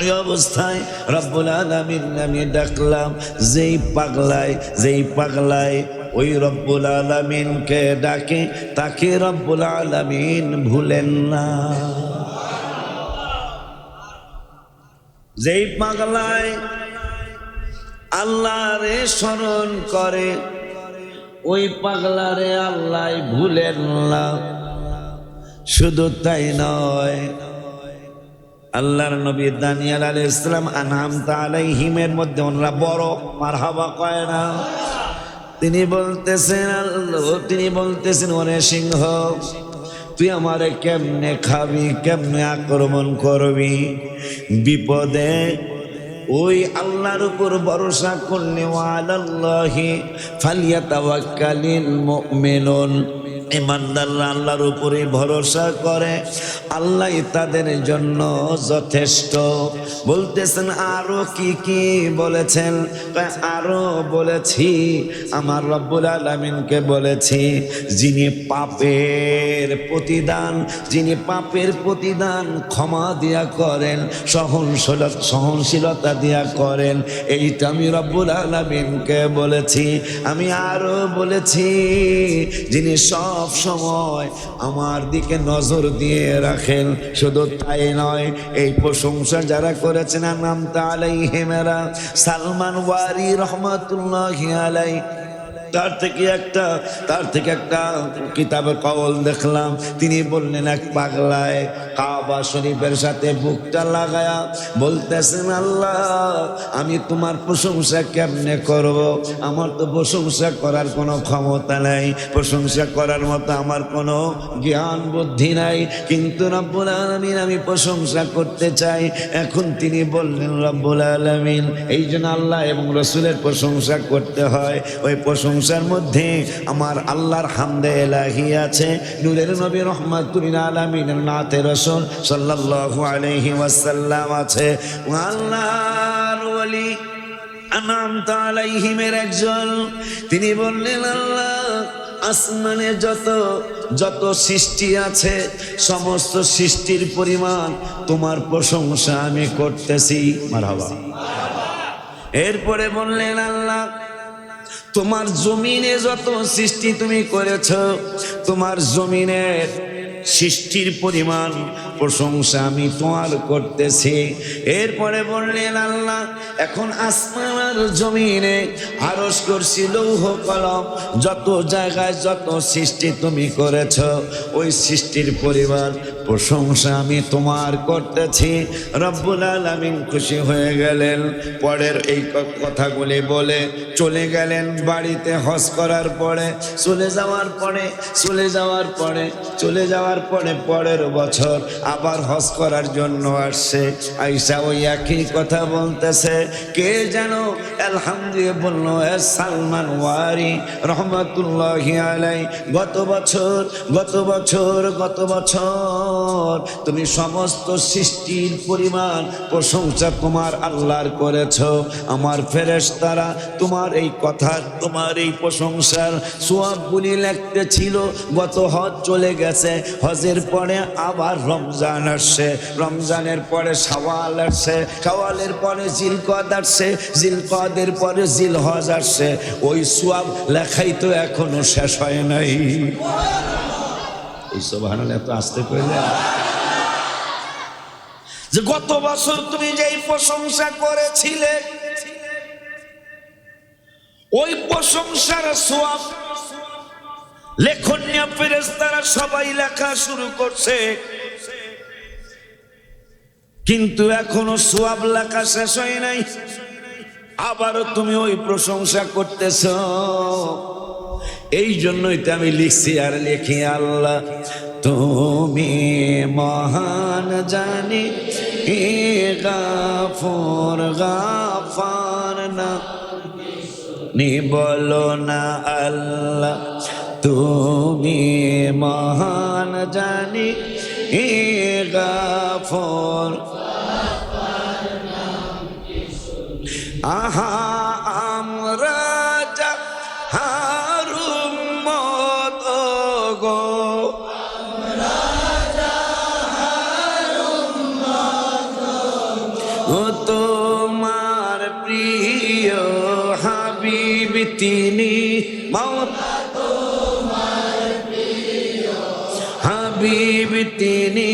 এই অবস্থায় রব্বুল আলামিন আমি ডাকলাম। যেই পাগলায় ওই রব্বুল আলামিনকে ডাকে, তাকে রব্বুল আলামিন ভুলেন না। যেই পাগলায় আল্লাহরে স্মরণ করে, ওই পাগলারে আল্লাহ ভুলেন না। শুধু তাই নয়, আল্লাহর নবী দানিয়েল আলাইহিস সালাম আনআমতা আলাইহিমের মধ্যে ওনারা বড় মারহাবা কয় না। তিনি বলতেছেন ওরে সিংহ, তুই আমারে কেমনে খাবি, কেমনে আক্রমণ করবি? বিপদে ওই আল্লাহর উপর ভরসা করলে, ওয়ালাল্লাহি ফালিয়াতাওয়াক্কালিল মুমিনুন, ইমানদাররা আল্লাহর উপরে ভরসা করে, আল্লাহ তাদের জন্য যথেষ্ট। বলতেছেন আরো কি কি বলেছেন? আরো বলেছি, আমার রব্বুল আলামিনকে বলেছি, যিনি পাপের প্রতিদান ক্ষমা দিয়া করেন, সহনশীলতা দিয়া করেন, এইটা আমি রব্বুল আলামিনকে বলেছি। আমি আরো বলেছি, যিনি সব সময় আমার দিকে নজর দিয়ে রাখেন। শুধু তাই নয়, এই প্রশংসা যারা করেছেন আনআমতা আলাইহিমেরা, সালমান ওয়ারি রহমাতুল্লাহি আলাইহি তার থেকে একটা কিতাবে কওল দেখলাম। তিনি বললেন, এক পাগলায় কাবা শরীফের সাথে বুকটা লাগায়া বলতেছেন, আল্লাহ আমি তোমার প্রশংসা কেমনে করব? আমার তো প্রশংসা করার কোনো ক্ষমতা নাই, প্রশংসা করার মতো আমার কোনো জ্ঞান বুদ্ধি নাই, কিন্তু রব্বুল আলামিন আমি প্রশংসা করতে চাই। এখন তিনি বললেন, রব্বুল আলামিন, এই জন্য আল্লাহ এবং রসুলের প্রশংসা করতে হয়। ওই প্রশংসার মধ্যে আমার আল্লাহর হামদে ইলাহি আছে, নূরের নবী রাহমাতুল আলামিনের নাতে রাসূল সাল্লাল্লাহু আলাইহি ওয়াসাল্লাম আছে। আল্লাহর ওলি আনআমতা আলাইহিমের একজন, তিনি বললেন, আল্লাহ আসমানে যত সৃষ্টি আছে, সমস্ত সৃষ্টির পরিমাণ তোমার প্রশংসা আমি করতেছি। মারহাবা। এরপরে বললেন, আল্লাহ তোমার জমিনে যত সৃষ্টি তুমি করেছ, তোমার জমিনের সৃষ্টির পরিমাণ প্রশংসা আমি তোমার করতেছি। এরপরে বললেন, আল্লাহ এখন আসমান আর জমিনে, আরশ কুরসি লৌহ কলম যত জায়গায় যত সৃষ্টি তুমি করেছ, ওই সৃষ্টির পরিমাণ প্রশংসা আমি তোমার করতেছি। রব্বুল আলামিন খুশি হয়ে গেলেন। পরের এই কথাগুলি বলে চলে গেলেন বাড়িতে। হজ করার পরে চলে যাওয়ার পরে পরের বছর আবার হজ করার জন্য আসছে। আইসা ওই একই কথা বলতেছে। কে যেন আলহামদুলিল্লাহ বললো, সালমান ওয়ারি রহমাতুল্লাহি আলাই, গত বছর তুমি সমস্ত সৃষ্টির পরিমাণ প্রশংসা তোমার আল্লাহর করেছ। আমার ফেরেশতারা তোমার এই কথা, তোমার এই প্রশংসার সওয়াবগুলি লিখতে ছিল। গত হজ চলে গেছে, হজের পরে আবার রমজান আসছে, রমজানের পরে শাওয়াল আসছে, শাওয়ালের পরে জিলকদ আসছে, জিলকদের পরে জিলহজ আসছে। ওই সওয়াব লেখাই তো এখনো শেষ হয় নাই। এই সুবহানাল্লাহ এত আসতে কইলেন যে গত বছর তুমি যেই প্রশংসা করেছিলে ওই প্রশংসার সওয়াব লেখনীয় ফেরেশতারা সবাই লেখা শুরু করছে, কিন্তু এখনো সওয়াব লেখা শেষ হয় নাই। আবারও তুমি ওই প্রশংসা করতেছ। এই জন্যই তো আমি লিখছি আর লিখি, আল্লাহ তুমি মহান জানি গাফর গাফার না নি বলো না আল্লাহ তুমি মহান জানি গাফর। আহা আমরা যা হারুম মত গো, ও তোমার প্রিয় হাবিব তিনি মাওলা, তোমার প্রিয় হাবিব তিনি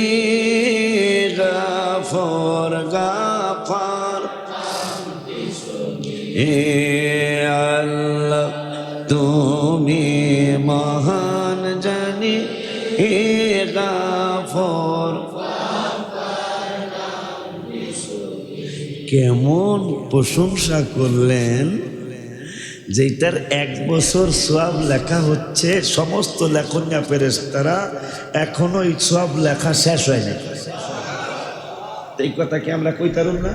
গাফর গাফার। এ আল্লাহ তুমি মহান জানি গাফর। কেমন প্রশংসা করলেন, যেটার 1 বছর সওয়াব লেখা হচ্ছে। সমস্ত লেখনীয় ফেরেশতারা এখনো এই সওয়াব লেখা শেষ হয় না। এই কথা কি আমরা কইতারুম না?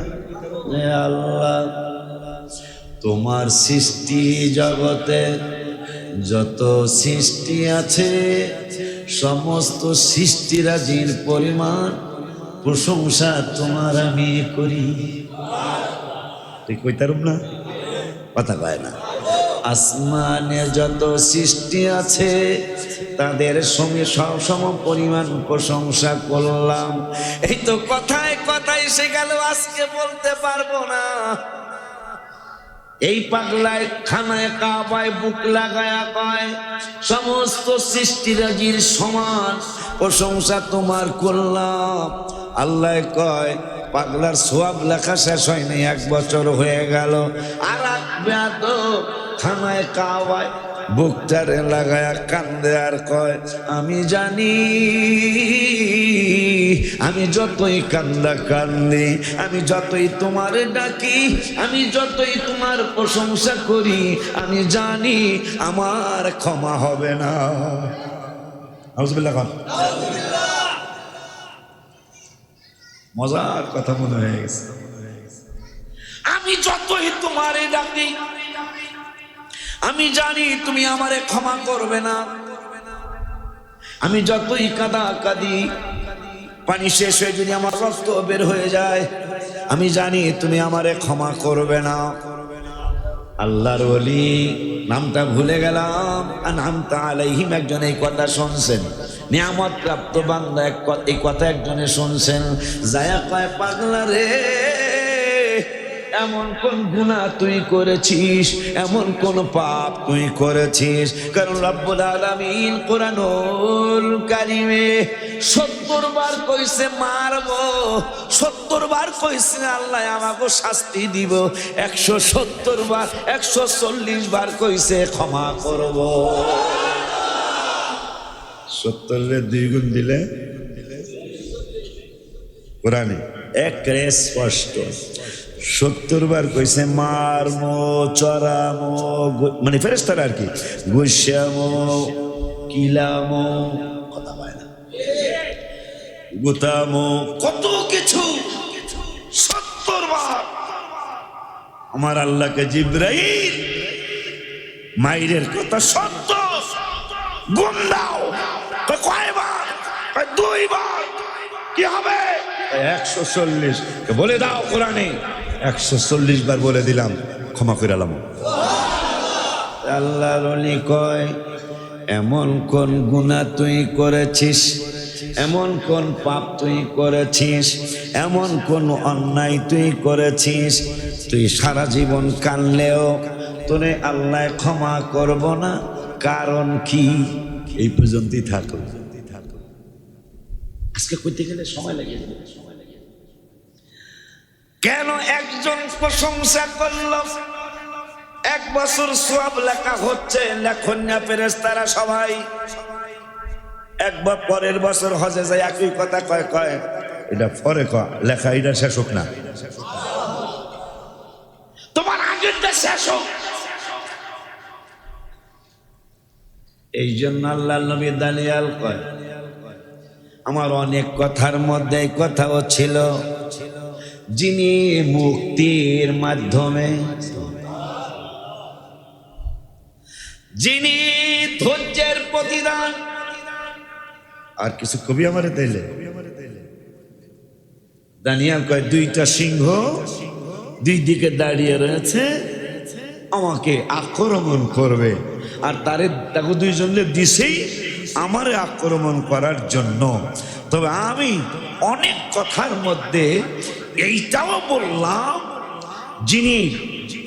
আল্লাহ তোমার সৃষ্টি জগতে যত সৃষ্টি আছে সমস্ত সৃষ্টিরাজির পরিমাণ প্রশংসা তোমার আমি করি। তুই কইতারুম না? কথা কয় না। আসমানে যত সৃষ্টি আছে তাদের সঙ্গে সম পরিমাণ প্রশংসা করলাম। এই তো কথায় কথায় এসে গেল, আজকে বলতে পারবো না। এই পাগলায় খানায় কাবায় বুক লাগায়া কয় সমস্ত সৃষ্টিরাজির সমান প্রশংসা তোমার করলাম। আল্লাহ কয় পাগলার সওয়াব লেখা শেষ হয় নাই, 1 বছর হয়ে গেল। আর খানায় কাবায় বুকটারে লাগায়া কান্দে আর কয় আমি জানি আমি যতই কান্দা কান্দি, আমি যতই তোমার ডাকি, আমি যতই তোমার প্রশংসা করি, আমি জানি আমার ক্ষমা হবে না। আউযুবিল্লাহ। মজার কথা মনে হয়ে গেছে। আমি যতই তোমারে ডাকি, আমি জানি তুমি আমারে ক্ষমা করবে না। আমি যতই কাঁদা কাঁদি, পানি শেষ হয়ে যদি আমার রক্ত বের হয়ে যায়, আমি জানি তুমি আমারে ক্ষমা করবে না। আল্লাহর ওলি নামটা ভুলে গেলাম, আনআমতা আলাইহিম একজন এই কথা শুনছেন, নিয়ামত প্রাপ্ত বান্দা এই কথা একজনে শুনছেন। যায়া কয় পাগলা রে, এমন কোন গুনাহ তুই করেছিস, এমন কোন পাপ তুই করেছিস? কারণ রব্বুল আলামিন কোরআনুল কারীমে 70 বার কইছে মারবো, 70 বার কইছে আল্লাহ আমাকে শাস্তি দিব, 170 বার 140 বার কইছে ক্ষমা করব। 70 এর 2 গুণ দিলে কোরআনে একেবারে স্পষ্ট 70 বার কইছে মারমো চরামো, মানে ফেরেশতারা আর কি, গুসামো কিলামো, কথা হয় না, গুতামো, কত কিছু 70 বার আমার আল্লাহকে জিবরাইল মাইরের কথা সত্য, গুণ দাও, কয়বার, 2 বার, কি হবে 140, বলে দাও কোরআনে 140 বার বলে দিলাম, ক্ষমা করে আলাম। আল্লাহর ওলি কয় এমন কোন গুনাহ তুই করেছিস, এমন কোন পাপ তুই করেছিস, এমন কোন অন্যায় তুই করেছিস, তুই সারা জীবন কানলেও তোরে আল্লাহ ক্ষমা করব না, কারণ কি? এই পর্যন্তই থাকো। আজকে কইতে গেলে সময় লাগে। কেন একজন প্রশংসা করল, 1 বছর সওয়াব লেখা হচ্ছে, লেখন না ফেরেশতারা সবাই, একবার পরের বছর হজে যায় একই কথা কয় এটা পরে লেখা, এটা শেষ হোক না, তোমার আগেরটা শেষ হোক। এই জন্য আল্লাহর নবী দানিয়াল কয় আমার অনেক কথার মধ্যে এই কথাও ছিল, যিনি মুক্তির মাধ্যমে, যিনি ধৈর্যের প্রতিদান, আর কিছু কবি আমারে দিলে, দানিয়াল কয় 2টা সিংহ 2 দিকে দাঁড়িয়ে রয়েছে, আমাকে আক্রমণ করবে, আর তাকে 2 জনকে দিছেই আমারে আক্রমণ করার জন্য। তবে আমি অনেক কথার মধ্যে এইটাও বললাম, যিনি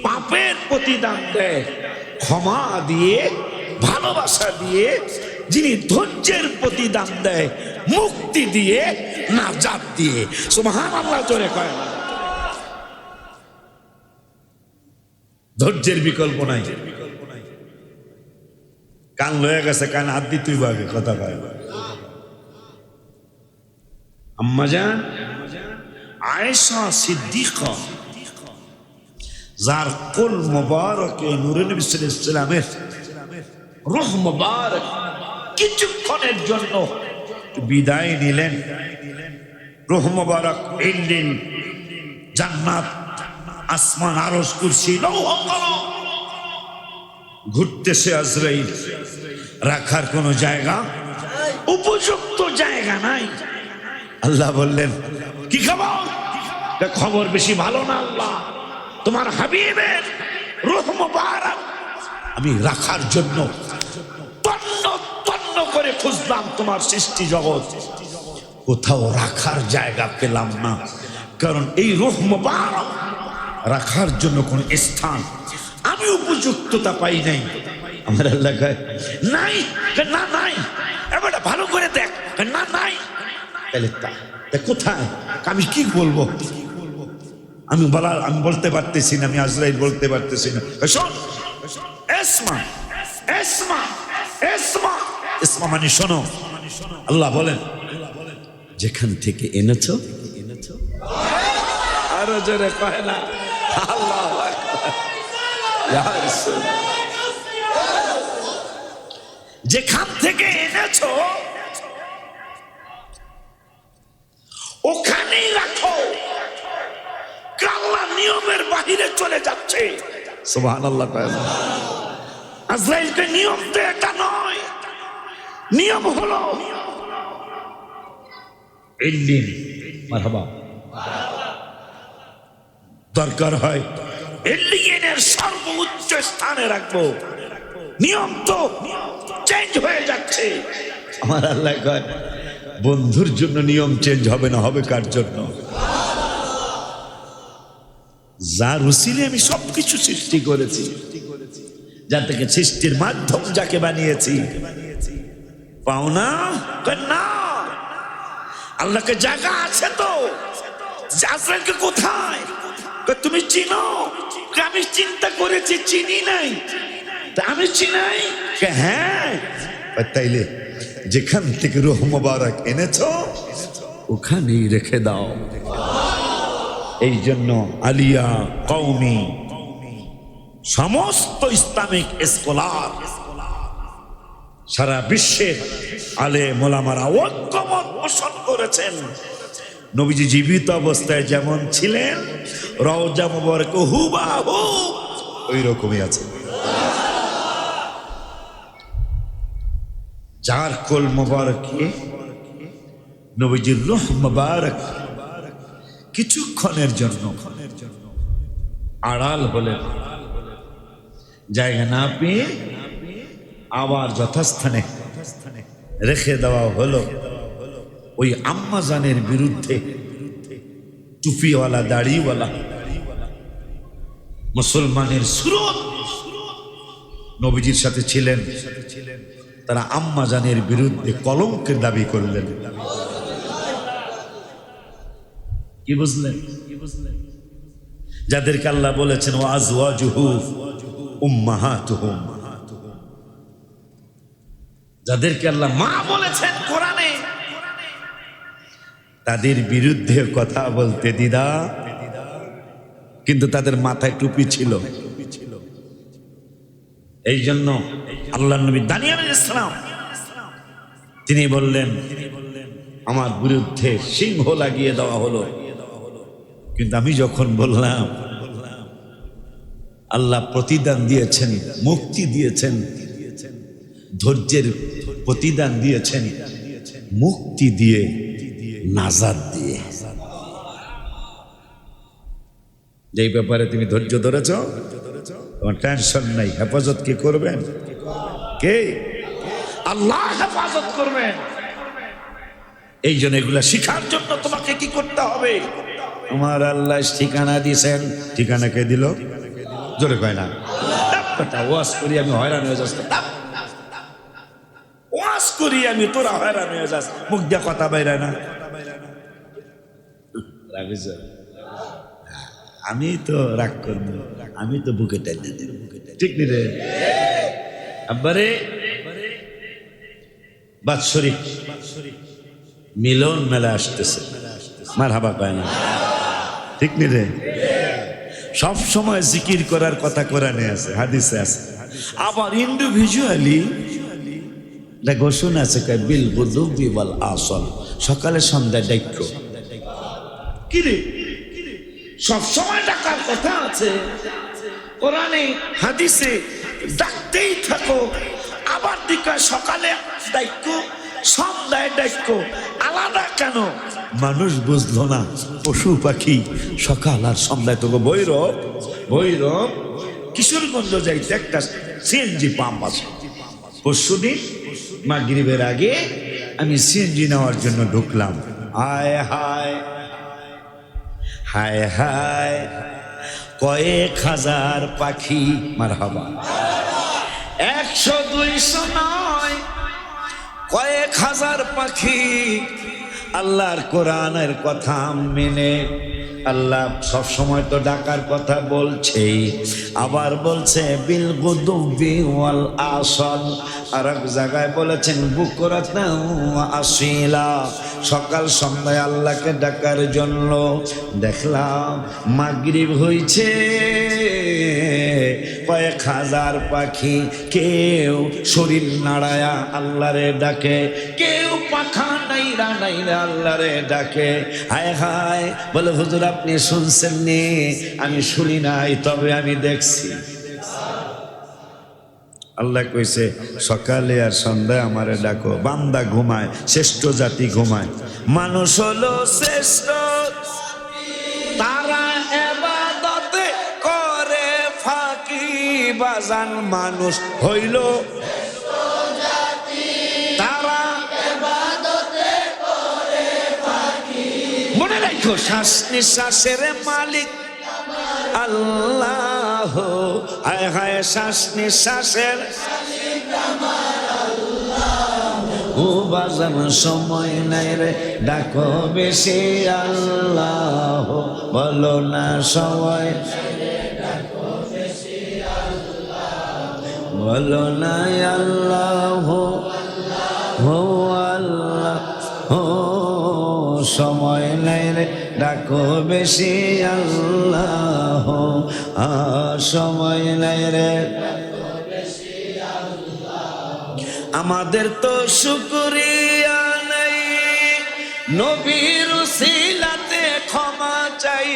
পাপের প্রতিদান দেয় ক্ষমা দিয়ে, ভালোবাসা দিয়ে, যিনি ধৈর্যের প্রতিদান দেয় মুক্তি দিয়ে, নাজাত দিয়ে। সুবহানাল্লাহ জোরে কয়। ধৈর্যের বিকল্প নাই। কান লয়ে গেছে, কান হাত দি তুই বাগে কথা কয়। আম্মাজান আয়েশা সিদ্দিকা, যার কুল মুবারকে নূরে নবী সাল্লাল্লাহু আলাইহি ওয়াসাল্লামের রূহ মুবারক কিছুক্ষণের জন্য বিদায় নিলেন। রূহ মুবারক ইল্লিন, জান্নাত, আসমান, আরশ, কুরসি, লৌহ কলম ঘুরতেছে। আজরাইল রাখার কোন জায়গা, উপযুক্ত জায়গা নাই। আল্লাহ বললেন কি খবর? খবর বেশি ভালো না আল্লাহ, তোমার হাবিবের রূহ মুবারক আমি রাখার জন্য তন্ন তন্ন করে খুঁজলাম তোমার সৃষ্টি জগৎ, কোথাও রাখার জায়গা পেলাম না। কারণ এই রূহ মুবারক রাখার জন্য কোন স্থান আমি উপযুক্ততা পাই নাই। আমার আল্লাহ কয় নাই, না নাই, এবারে ভালো করে দেখ, না নাই, তাহলে কোথায়? আমি কি বলবো? আমি বলতে পারতেছি না, আমি আজরাইল বলতে পারতেছি না। শোন, এসমা এসমা এসমা, এসমা মানে শোনো। আল্লাহ বলেন যেখান থেকে এনেছো, আরো জোরে কয় না আল্লাহু আকবার, ইয়া রাসূল, যেখান থেকে এনেছো ওখানেই রাখো। আল্লাহ নিয়মের বাহিরে চলে যাচ্ছে। সুবহানাল্লাহ। আজরাইলকে নিয়ম তো এটা নয়, নিয়ম হলো ইল্লিন, মারহাবা, দরকার হয় ইল্লিনের সর্বোচ্চ স্থানে রাখবো। নিয়ম তো চেঞ্জ হয়ে যাচ্ছে। আমার আল্লাহ কয় বন্ধুর জন্য নিয়ম চেঞ্জ হবে না, হবে কার জন্য? যার উসিলে আমি সবকিছু সৃষ্টি করেছি, যার থেকে সৃষ্টির মাধ্যম যাকে বানিয়েছি, পাও না? না, আল্লাহকে জায়গা আছে তো। আজরাইলকে কোথায়? তুমি চিনো? আমি চিন্তা করেছি, চিনি নাই। আমি চিনাই? হ্যাঁ। তাইলে যেখান থেকে রূহ মুবারক এনেছো ওখানেই রেখে দাও। এই জন্য আলিয়া কওমি সমস্ত ইসলামিক স্কলার সারা বিশ্বের আলেম ওলামারা ঐক্যমত পোষণ করেছেন, নবীজি জীবিত অবস্থায় যেমন ছিলেন রওজা মুবারক হুবহু ওই রকমই আছে। যার কোল মুবারকে নবীজির রূহ মুবারক কিছুক্ষণের জন্য আড়াল হলেন, জায়গা না পেয়ে আবার যথাস্থানে রেখে দেওয়া হলো। ওই আম্মা জানের বিরুদ্ধে টুপিওয়ালা দাড়িওয়ালা মুসলমানের সুরত নবীজির সাথে ছিলেন, তারা আম্মা জানের বিরুদ্ধে কলঙ্কের দাবি করলেন। কি বুঝলেন? যাদেরকে আল্লাহ বলেছেন ওয়া আজওয়াজুহু উম্মাহাতুহুম, যাদেরকে আল্লাহ মা বলেছেন কোরআনে, তাদের বিরুদ্ধে কথা বলতে দ্বিধা, কিন্তু তাদের মাথায় টুপি ছিল। এই জন্য আল্লাহর নবী দানিয়েল আলাইহিস সালাম তিনি বললেন আমার বিরুদ্ধে সিংহ লাগিয়ে দেওয়া হলো, কিন্তু আমি যখন বললাম আল্লাহ প্রতিদান দিয়েছেন, মুক্তি দিয়েছেন, ধৈর্যের প্রতিদান দিয়েছেন, মুক্তি দিয়ে নাজাত দিয়ে। যেই ব্যাপারে তুমি ধৈর্য ধরেছ তোমার টেনশন নাই। হেফাজত কে করবেন? কে? আল্লাহ হেফাজত করবেন। এই জন্য এগুলা শিখার জন্য তোমাকে কি করতে হবে? তোমার আল্লাহ ঠিকানা দিয়েছেন। ঠিকানা কে দিল? জোরে কয় না। ওয়াজ করি আমি হয়রান হয়ে যাচ্ছি, ওয়াজ করি আমি তোরা হয়রান হয়ে যাস, মুখ দিয়ে কথা বাইরে না। আমি তো রাগ করব, আমি তো বুকে টেনে দেব, ঠিক নি রে? আব্বারে বাৎসরিক মিলন মেলা আসতেছে, মারহাবা কয় না, ঠিক নি রে? সব সময় জিকির করার কথা কোরআনে আছে, হাদিসে আছে, আবার ইন্ডিভিজুয়ালি ঘোষণা আছে বিল গুদুবি ওয়াল আসল, সকালে সন্ধ্যায় ডাক্য। কি রে? সব সময় ডাকার কথা আছে কোরআনে হাদিসে, ডাকতেই থাকো। আবার দিকে সকালে ডাক্য, সন্ধ্যায় ডাক্য, আলাদা কেন? মানুষ বুঝলো না, পশু পাখি সকাল আর সন্ধ্যায় তোকে ভৈরব ভৈরব কিশোরগঞ্জ যাইতে একটা সিএনজি পাম্প আছে। পরশুদিন মাগরিবের আগে আমি সিএনজি নেওয়ার জন্য ঢুকলাম। হায় হায় হায় হায়, কয়েক হাজার পাখি, মারহাবা, 100 200 নয়, কয়েক হাজার পাখি আল্লাহর কোরআনের কথা মেনে। আল্লাহ সব সময় তো ডাকার কথা বলছেই, আবার বলছে বিল গুদুবি ওয়াল আসল, আর এক জায়গায় বলেছেন বুকরাতাও ওয়া আসিলা, সকাল সন্ধ্যায় আল্লাহকে ডাকার জন্য। দেখলাম মাগরিব হইছে, কয়েক হাজার পাখি কেউ শরীর নাড়ায়া আল্লাহরে ডাকে, কেউ পাখা নাইরা নাইরা আল্লাহরে ডাকে। হায় হায়, বলে হুজুর আপনি শুনছেন নি? আমি শুনি নাই, তবে আমি দেখছি। আল্লাহ কইছে সকালে আর সন্ধ্যায় আমারে ডাকো। বান্দা ঘুমায়, শ্রেষ্ঠ জাতি ঘুমায়। মানুষ হলো শ্রেষ্ঠ, তারা ইবাদতে করে ফাঁকি বাজান। মানুষ হইল তারা ইবাদতে করে ফাঁকি। মনে রাখো শ্বাস নিঃশ্বাসের মালিক আল্লাহ। হায় হায়, শ্বাস নিঃশ্বাসের ও বাজান সময় নাই রে, ডাকো বেশি আল্লাহ। বলো না সময়, বলো না আল্লাহ, ও আল্লাহ, ও সময় নাই রে ডাকো বেশি আল্লাহ, সময় নাই রে। আমাদের তো শুকরিয়া নাই, নবীর উসিলাতে ক্ষমা চাই।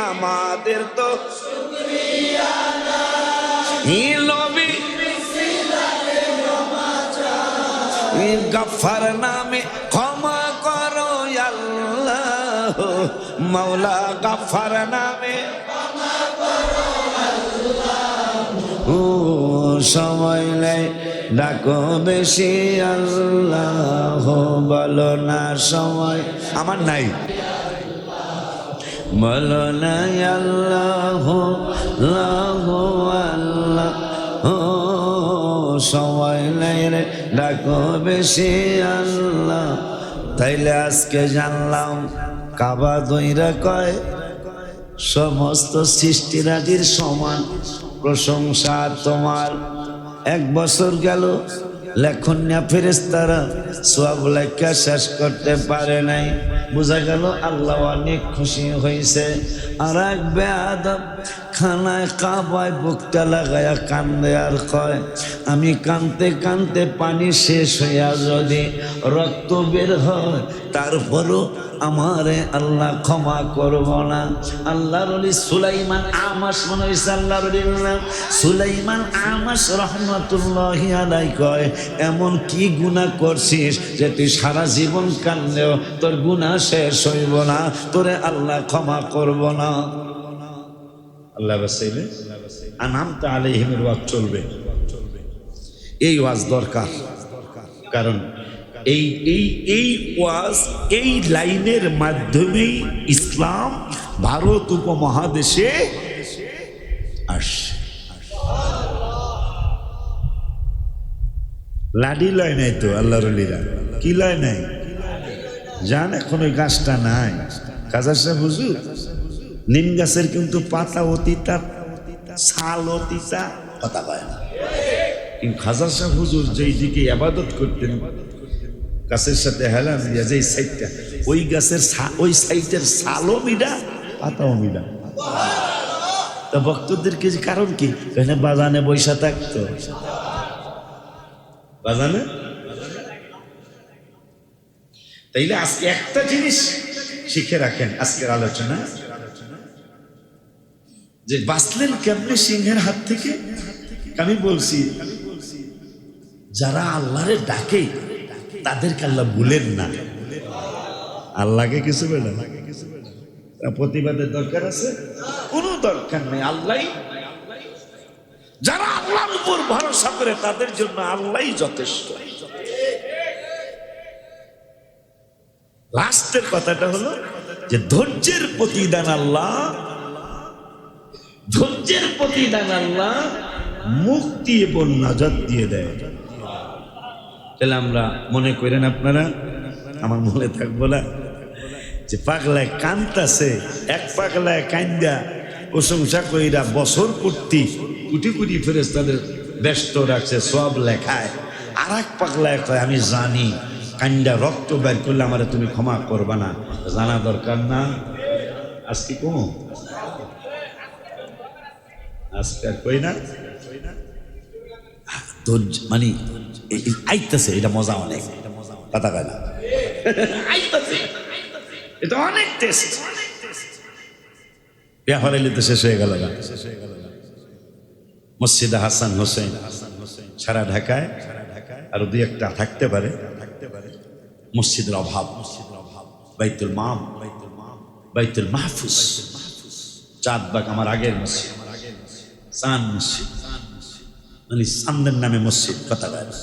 আমাদের তো শুকরিয়া নাই, নবীর উসিলাতে ক্ষমা চাই। গফফার নামে ক্ষমা করো আল্লাহ, মাওলা গফফার নামে ক্ষমা করো আল্লাহ। সময় নাই ডাকো বেশি আল্লাহ, বলো না সময় আমার নাই, বলো না আল্লাহ আল্লাহ আল্লাহ। সময় নাই রে ডাকো বেশি আল্লাহ। তাইলে আজকে জানলাম কাবা দইরা কয় সমস্ত সৃষ্টিরাজির সমান প্রশংসা তোমার। 1 বছর গেল লেখন্যা ফেরেশতারা সওয়াব লেখা শেষ করতে পারে নাই। বোঝা গেল আল্লাহ অনেক খুশি হয়েছে। আর এক বেয়াদব খানায় কাবায় বুকটা লাগায়া কান্দে আর কয় আমি কানতে কানতে পানি শেষ হইয়া যদি রক্ত বের হয় তারপরও আমারে আল্লাহ ক্ষমা করব না। আল্লাহর ওলি সুলাইমান আমাস মনে হয়েছে আল্লাহর ওলি সুলাইমান আমাস রহমতুল্লাহি আলাইহি কয় এমন কি গুনাহ করছিস যে তুই সারা জীবন কান্দেও তোর গুনাহ শেষ হইব না, তোরে আল্লাহ ক্ষমা করব না। আল্লাহ বাসাইলে আনআমতা আলাইহিমের ওয়াজ চলবে, এই ওয়াজ দরকার। কারণ এই এই এই ওয়াজ এই লাইনের মাধ্যমেই ইসলাম ভারত উপমহাদেশে আসছে। লাডি লয় নাই তো আল্লাহর ওলিরা, কি লয় নাই জান? এখন ওই গাছটা নাই। কাজার সাহেব হুজুর নিম গাছের কিন্তু পাতা অতিতা ছাল অতিতা কথা কয় না। কিন্তু খাজার সাহেব হুজুর যেই দিকে আবাদত করতেন গাছের সাথে হেলান দিয়া যেই সাইডটা, ওই গাছের ওই সাইডের ছালও মিডা পাতাও মিডা। তা ভক্তদেরকে কারণ কি এখানে বাজানে বৈশা থাকতো, বাজানে। তাইলে আজকে একটা জিনিস শিখে রাখেন আজকের আলোচনা, যে বাঁচলেন কেমনে সিংহের হাত থেকে। আমি বলছি যারা আল্লাহরে ডাকে তাদেরকে আল্লাহ ভুলেন না। আল্লাহকে কিছু বলে না, প্রতিবাদের দরকার আছে? কোনো দরকার নেই। আল্লাহ, যারা আল্লাহর উপর ভরসা করে তাদের জন্য আল্লাহই যথেষ্ট। লাস্টের কথাটা হলো যে ধৈর্যের প্রতিদান আল্লাহ, ধৈর্যের প্রতিদান আল্লাহ মুক্তি এবং নাজাত দিয়ে দেয়। তাহলে আমরা মনে করেন, আপনারা আমার মনে থাকবো না যে পাগলায় কান্তাছে, এক পাগলায় কান্দা প্রশংসা কইরা বছর পূর্তি কোটি কোটি ফেরেশতাদের ব্যস্ত রাখছে সব লেখায়। আর এক পাগলায় কয় আমি জানি কান্দা রক্ত বের করলে আমার তুমি ক্ষমা করবা না। জানা দরকার না? আজকে কমো আজকে আর কই না মানে আইতেছে, এটা মজা অনেক, কথা কয় না আইতেছে, এটা অনেক টেস্ট। বিয়া হরাইলে তো শেষ হয়ে গেল। মসজিদে হাসান হোসেন সারা ঢাকায় আরো 2-1টা থাকতে পারে। মসজিদের অভাব, বাইতুল মাম, বাইতুল মাহফুজ, চাঁদবাগ আমার আগের মসজিদ, চাঁদ মসজিদ মানে চাঁদের নামে মসজিদ, কথা বলে।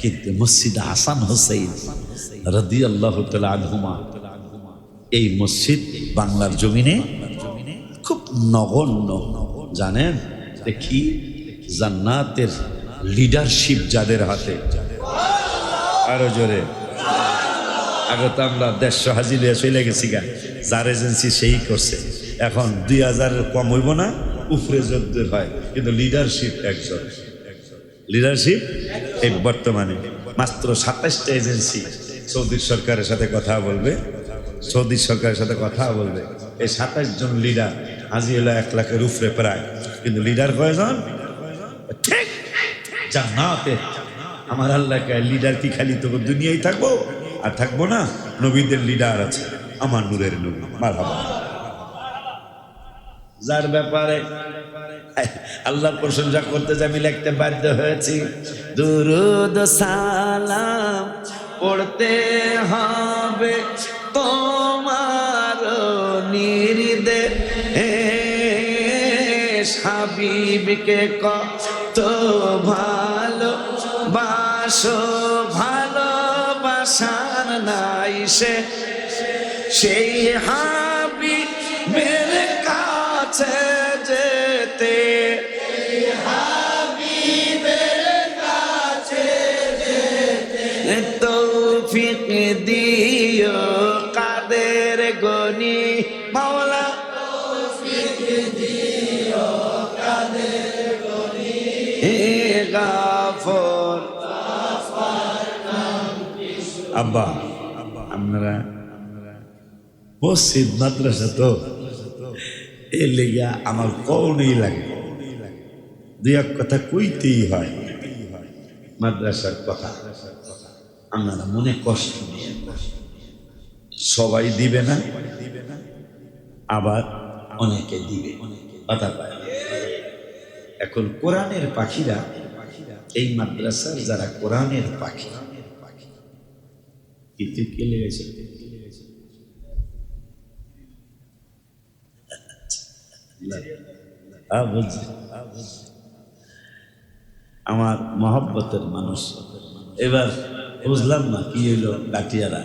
কিন্তু মসজিদ হাসান হোসেন রাদিয়াল্লাহু তাআলা আনহুমা, এই মসজিদ বাংলার জমিনে খুব নগণ্য। জানেন দেখি জান্নাতের লিডারশিপ যাদের হাতে, আরো জোরে। আগে তো আমরা 150 হাজি লিয়ে চলে গেছি গা, যার এজেন্সি সেই করছে। এখন 2000 কম হইব না, উপরে যদ্দূর হয়, কিন্তু লিডারশিপ একজন। লিডারশিপ এই বর্তমানে মাত্র 27টা এজেন্সি সৌদি সরকারের সাথে কথা বলবে। সৌদি সরকারের সাথে কথা বলবে। এই 27 জন লিডার, আজি হলো 1 লাখের উপরে প্রায়, কিন্তু লিডার কয়জন? ঠিক জান্নাতে। আমার আল্লাহকে লিডার কি খালি তো দুনিয়ায় থাকবো আর থাকবো না? নবীদের লিডার আছে, আমার নূরের নবী। মারহাবা। যার ব্যাপারে আল্লাহর প্রশংসা করতে যে আমি লিখতে বাধ্য হয়েছি, দুরুদ সালাম পড়তে হবে তোমার নির্দেশ, হাবিবকে কত ভালো বাসো, ভালোবাসার নাই সে, সেই হাবিবের কাছে যেতে, তৌফিক দিও কাদের গনি মাওলা, তৌফিক দিও কাদের গনি গাফর। আব্বা আপনারা মসজিদ মাদ্রাসা তো এর লেগা আমার কওনেই লাগে, দুই এক কথা কইতেই হয় মাদ্রাসার কথা। আপনারা মনে কষ্ট নিয়ে, সবাই দিবে না, আবার অনেকে দিবে, কথা পায়। এখন কোরআনের পাখিরা, এই মাদ্রাসার যারা কোরআনের পাখি, কিন্তু কে লেগেছে? আমার মহব্বতের মানুষ। এবার বুঝলাম না কি হইল লাঠিয়ারা।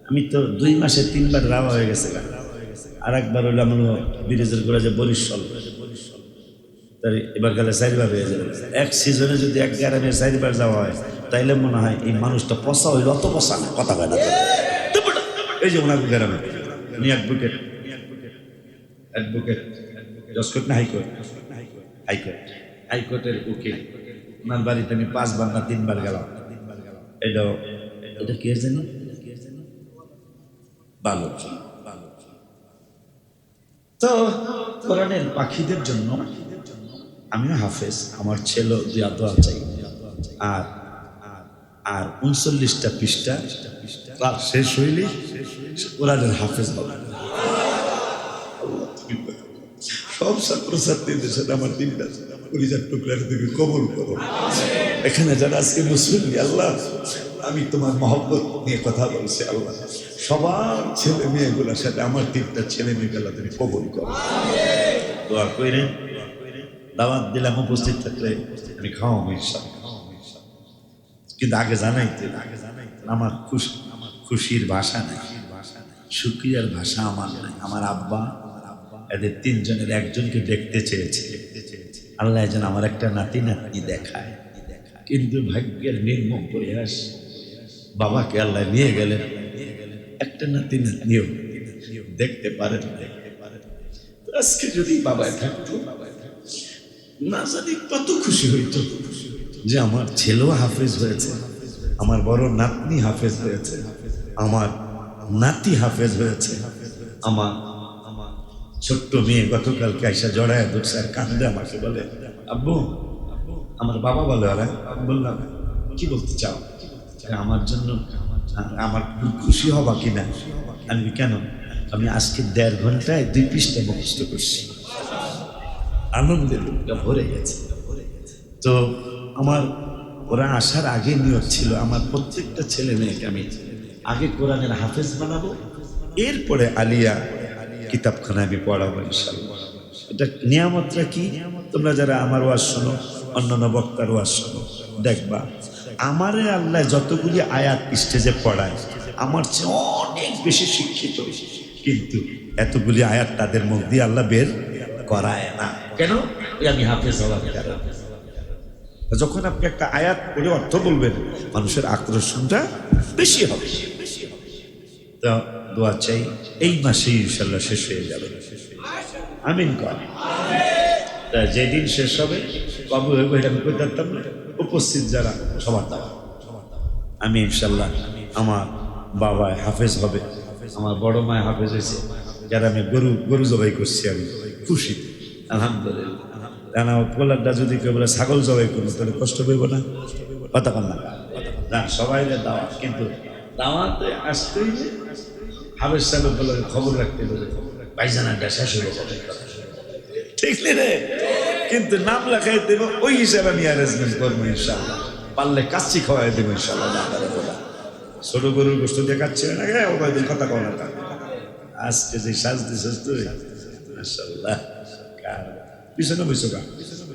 আমি তো 2 মাসে 3 বার রাওয়া হয়ে গেছে, আর একবার হইলো আমার ব্রিজের গোড়া যে বরিশাল, তাই এবার গেলে 4 বার হয়ে যাবে। এক সিজনে যদি এক গ্রামে 4 বার যাওয়া হয়, তাইলে মনে হয় এই মানুষটা পচা হইল, অত পচা না, কথা হয় না। এই যে ওনার গ্রামে উনি অ্যাডভোকেট জজকোর্ট না হাইকোর্ট, হাইকোর্টের উকিল। ওনার বাড়িতে আমি 5 বার না 3 বার গেলাম। এটা কি জানো? ভালো। তো কোরআনের পাখিদের জন্য আমি হাফেজ, আমার ছেলে দিয়া দোয়া চাই। আর 39টা পৃষ্ঠা ক্লাস শেষ হইলে কোরআনের হাফেজ হবে। সব ছাত্রছাত্রীদের সাথে আমার 3টা পরিজার টুকরার থেকে কবুল করো। এখানে যারা আজকে মুসলিম, আল্লাহ আমি তোমার মহব্বত নিয়ে কথা বলছি, আল্লাহ সবার ছেলে মেয়েগুলোর সাথে আমার 3টা ছেলে মেয়েগুলো তুমি কবুল করো। দোয়া কইরেন, দাওয়াত দিলাম, উপস্থিত থাকলে আমি খাওয়াবো ইনশাআল্লাহ। কিন্তু আগে জানাইতে, আমার খুশির ভাষা নাই, শুকরিয়ার ভাষা আমার নাই। আমার আব্বা এদের 3 জনের একজনকে দেখতে চেয়েছে, আল্লাহ যেন আমার একটা নাতি নাতনি দেখায়। কিন্তু ভাগ্যের নির্মম প্রয়াস, বাবাকে আল্লাহ নিয়ে গেলেন, একটা নাতি নাতনিও দেখতে পারেন। আজকে যদি বাবায় থাকতো, না জানি কত খুশি হইতো যে আমার ছেলেও হাফেজ হয়েছে, আমার বড় নাতনি হাফেজ হয়েছে, আমার নাতি হাফেজ হয়েছে, আমার ছোট্ট মেয়ে গতকালকে আইসা জড়ায় ধরছে আর কান্দে আমাকে বলে, আব্বু আমার বাবা বলে। ওরা বললাম কি বলতে চাও? আমার জন্য আমার খুশি হবা কিনা? আমি কেন? আমি আজকে 1.5 ঘন্টায় 2 পৃষ্ঠা মুখস্থ করছি। আনন্দে লোকটা ভরে গেছে। তো আমার ওরা আসার আগে নিয়ত ছিল আমার প্রত্যেকটা ছেলে মেয়েকে আমি আগে কোরআনের হাফেজ বানাবো, এরপরে আলিয়া কিতাবখানা আমি পড়াবো ইনশাআল্লাহ। এটা নিয়ামতটা কি? তোমরা যারা আমার ওয়াজ শোনো, অন্যান্য বক্তার ওয়াজ শোনো, দেখবা আমারে আল্লাহ যতগুলি আয়াত স্টেজে পড়ায় আমার চেয়ে অনেক বেশি শিক্ষিত, কিন্তু এতগুলি আয়াত তাদের মুখ দিয়ে আল্লাহ বের করায় না। কেন? আমি হাফেজ হওয়ার কারণে। যখন আপনি একটা আয়াত পড়ে অর্থ বলবেন, মানুষের আকর্ষণটা বেশি হবে। তো দোয়া চাই এই মাসে ইনশাল্লাহ শেষ হয়ে যাবে। আমিন কর। যেদিন শেষ হবে বাবু হইব এটা আমি কই থাকতাম না, উপস্থিত যারা সবার দাওয়া। আমি ইনশাল্লাহ আমার বাবা হাফেজ হবে, আমার বড় মায় হাফেজ হয়েছে, যারা আমি গরু জবাই করছি, আমি খুশি আলহামদুলিল্লাহ। কারণ আমার পোলারটা যদি কেউ বলে ছাগল জবাই করবো তাহলে কষ্ট পেব না, কথা বল না, সবাই দাওয়াত, কিন্তু দাওয়াতে আসতেই যে হাফেজ সাহেব বলে খবর রাখতে বলে ভাইজানাটা শেষ হলো কবে, ঠিক রে? কিন্তু নাম লেখাই দেবো ওই হিসাবে আমি অ্যারেঞ্জমেন্ট করবো ইনশাল্লাহ, পারলে কাচ্চি খাওয়াই দেবো ইনশাল্লাহ। ছোট গরুর গোষ্ঠ দিয়ে কাচ্ছি না গে ওদের কথা কও না, আজকে যে সাজ দিছিস তুই মাশাআল্লাহ, পিছনে বসো গা।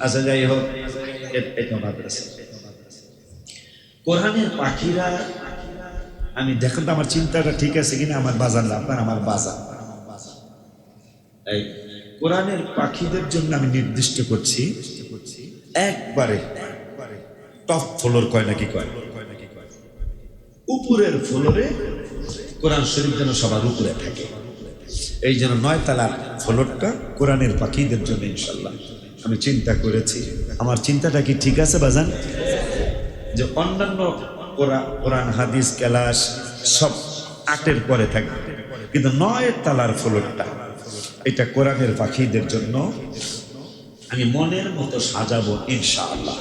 আচ্ছা যাই হোক, এটা মাদ্রাসা কোরআনের পাখিরা, আমি দেখেন তো আমার চিন্তাটা ঠিক আছে কিনা, আমার বাজার না আপনার, আমার বাজার এই কোরআনের পাখিদের জন্য আমি নির্দিষ্ট করছি একবারে টপ ফ্লোর, কয় নাকি কয়, উপরের ফ্লোরে কোরআন শরীফ যেন সবার উপরে থাকে, এই যেন 9 তলার ফ্লোরটা কোরআনের পাখিদের জন্য ইনশাল্লাহ আমি চিন্তা করেছি। আমার চিন্তাটা কি ঠিক আছে বাজান? যে অন্যান্য কোরআন হাদিস ক্লাস সব 8-এর পরে থাকবে, কিন্তু 9 তলার ফ্লোরটা এটা কোরআনের পাখিদের জন্য আমি মনের মতো সাজাবো ইনশাআল্লাহ।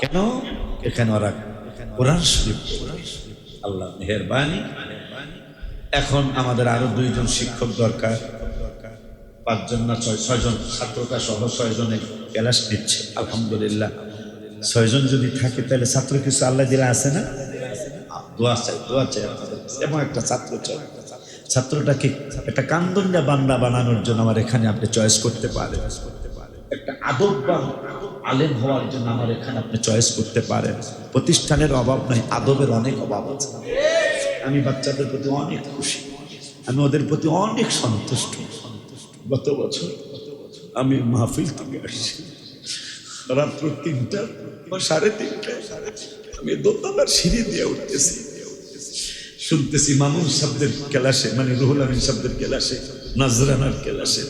কেন? এখানে ওরা কোরআন শরীফ, আল্লাহ মেহেরবানি। এখন আমাদের আরো 2 জন শিক্ষক দরকার, 5 জন না 6 জন, ছাত্রটা সহ 6 জনের ক্লাস নিচ্ছে আলহামদুলিল্লাহ। 6 জন যদি থাকে তাহলে ছাত্র কিছু আল্লাহ দিলে আছে না, দোয়া চাই এবং একটা ছাত্র চাই, ছাত্রটাকে একটা কান্দন্ডা বান্দা বানানোর জন্য আমার এখানে আপনি চয়েস করতে পারেন, একটা আদববান আলেম হওয়ার জন্য আমার এখানে আপনি চয়েস করতে পারেন। প্রতিষ্ঠানের অভাব নাই, আদবের অনেক অভাব আছে। আমি বাচ্চাদের প্রতি অনেক খুশি, আমি ওদের প্রতি অনেক সন্তুষ্ট। গত বছর আমি মাহফিল থেকে আসছি রাত্র 3টা বা 3:30টায়, আমি দোতলার সিঁড়ি দিয়ে উঠতেছি, শুনতেছি মামুন শব্দের ক্লাসে, মানে রুহুল আমিন শব্দের ক্লাসে, নজরানার ক্লাসে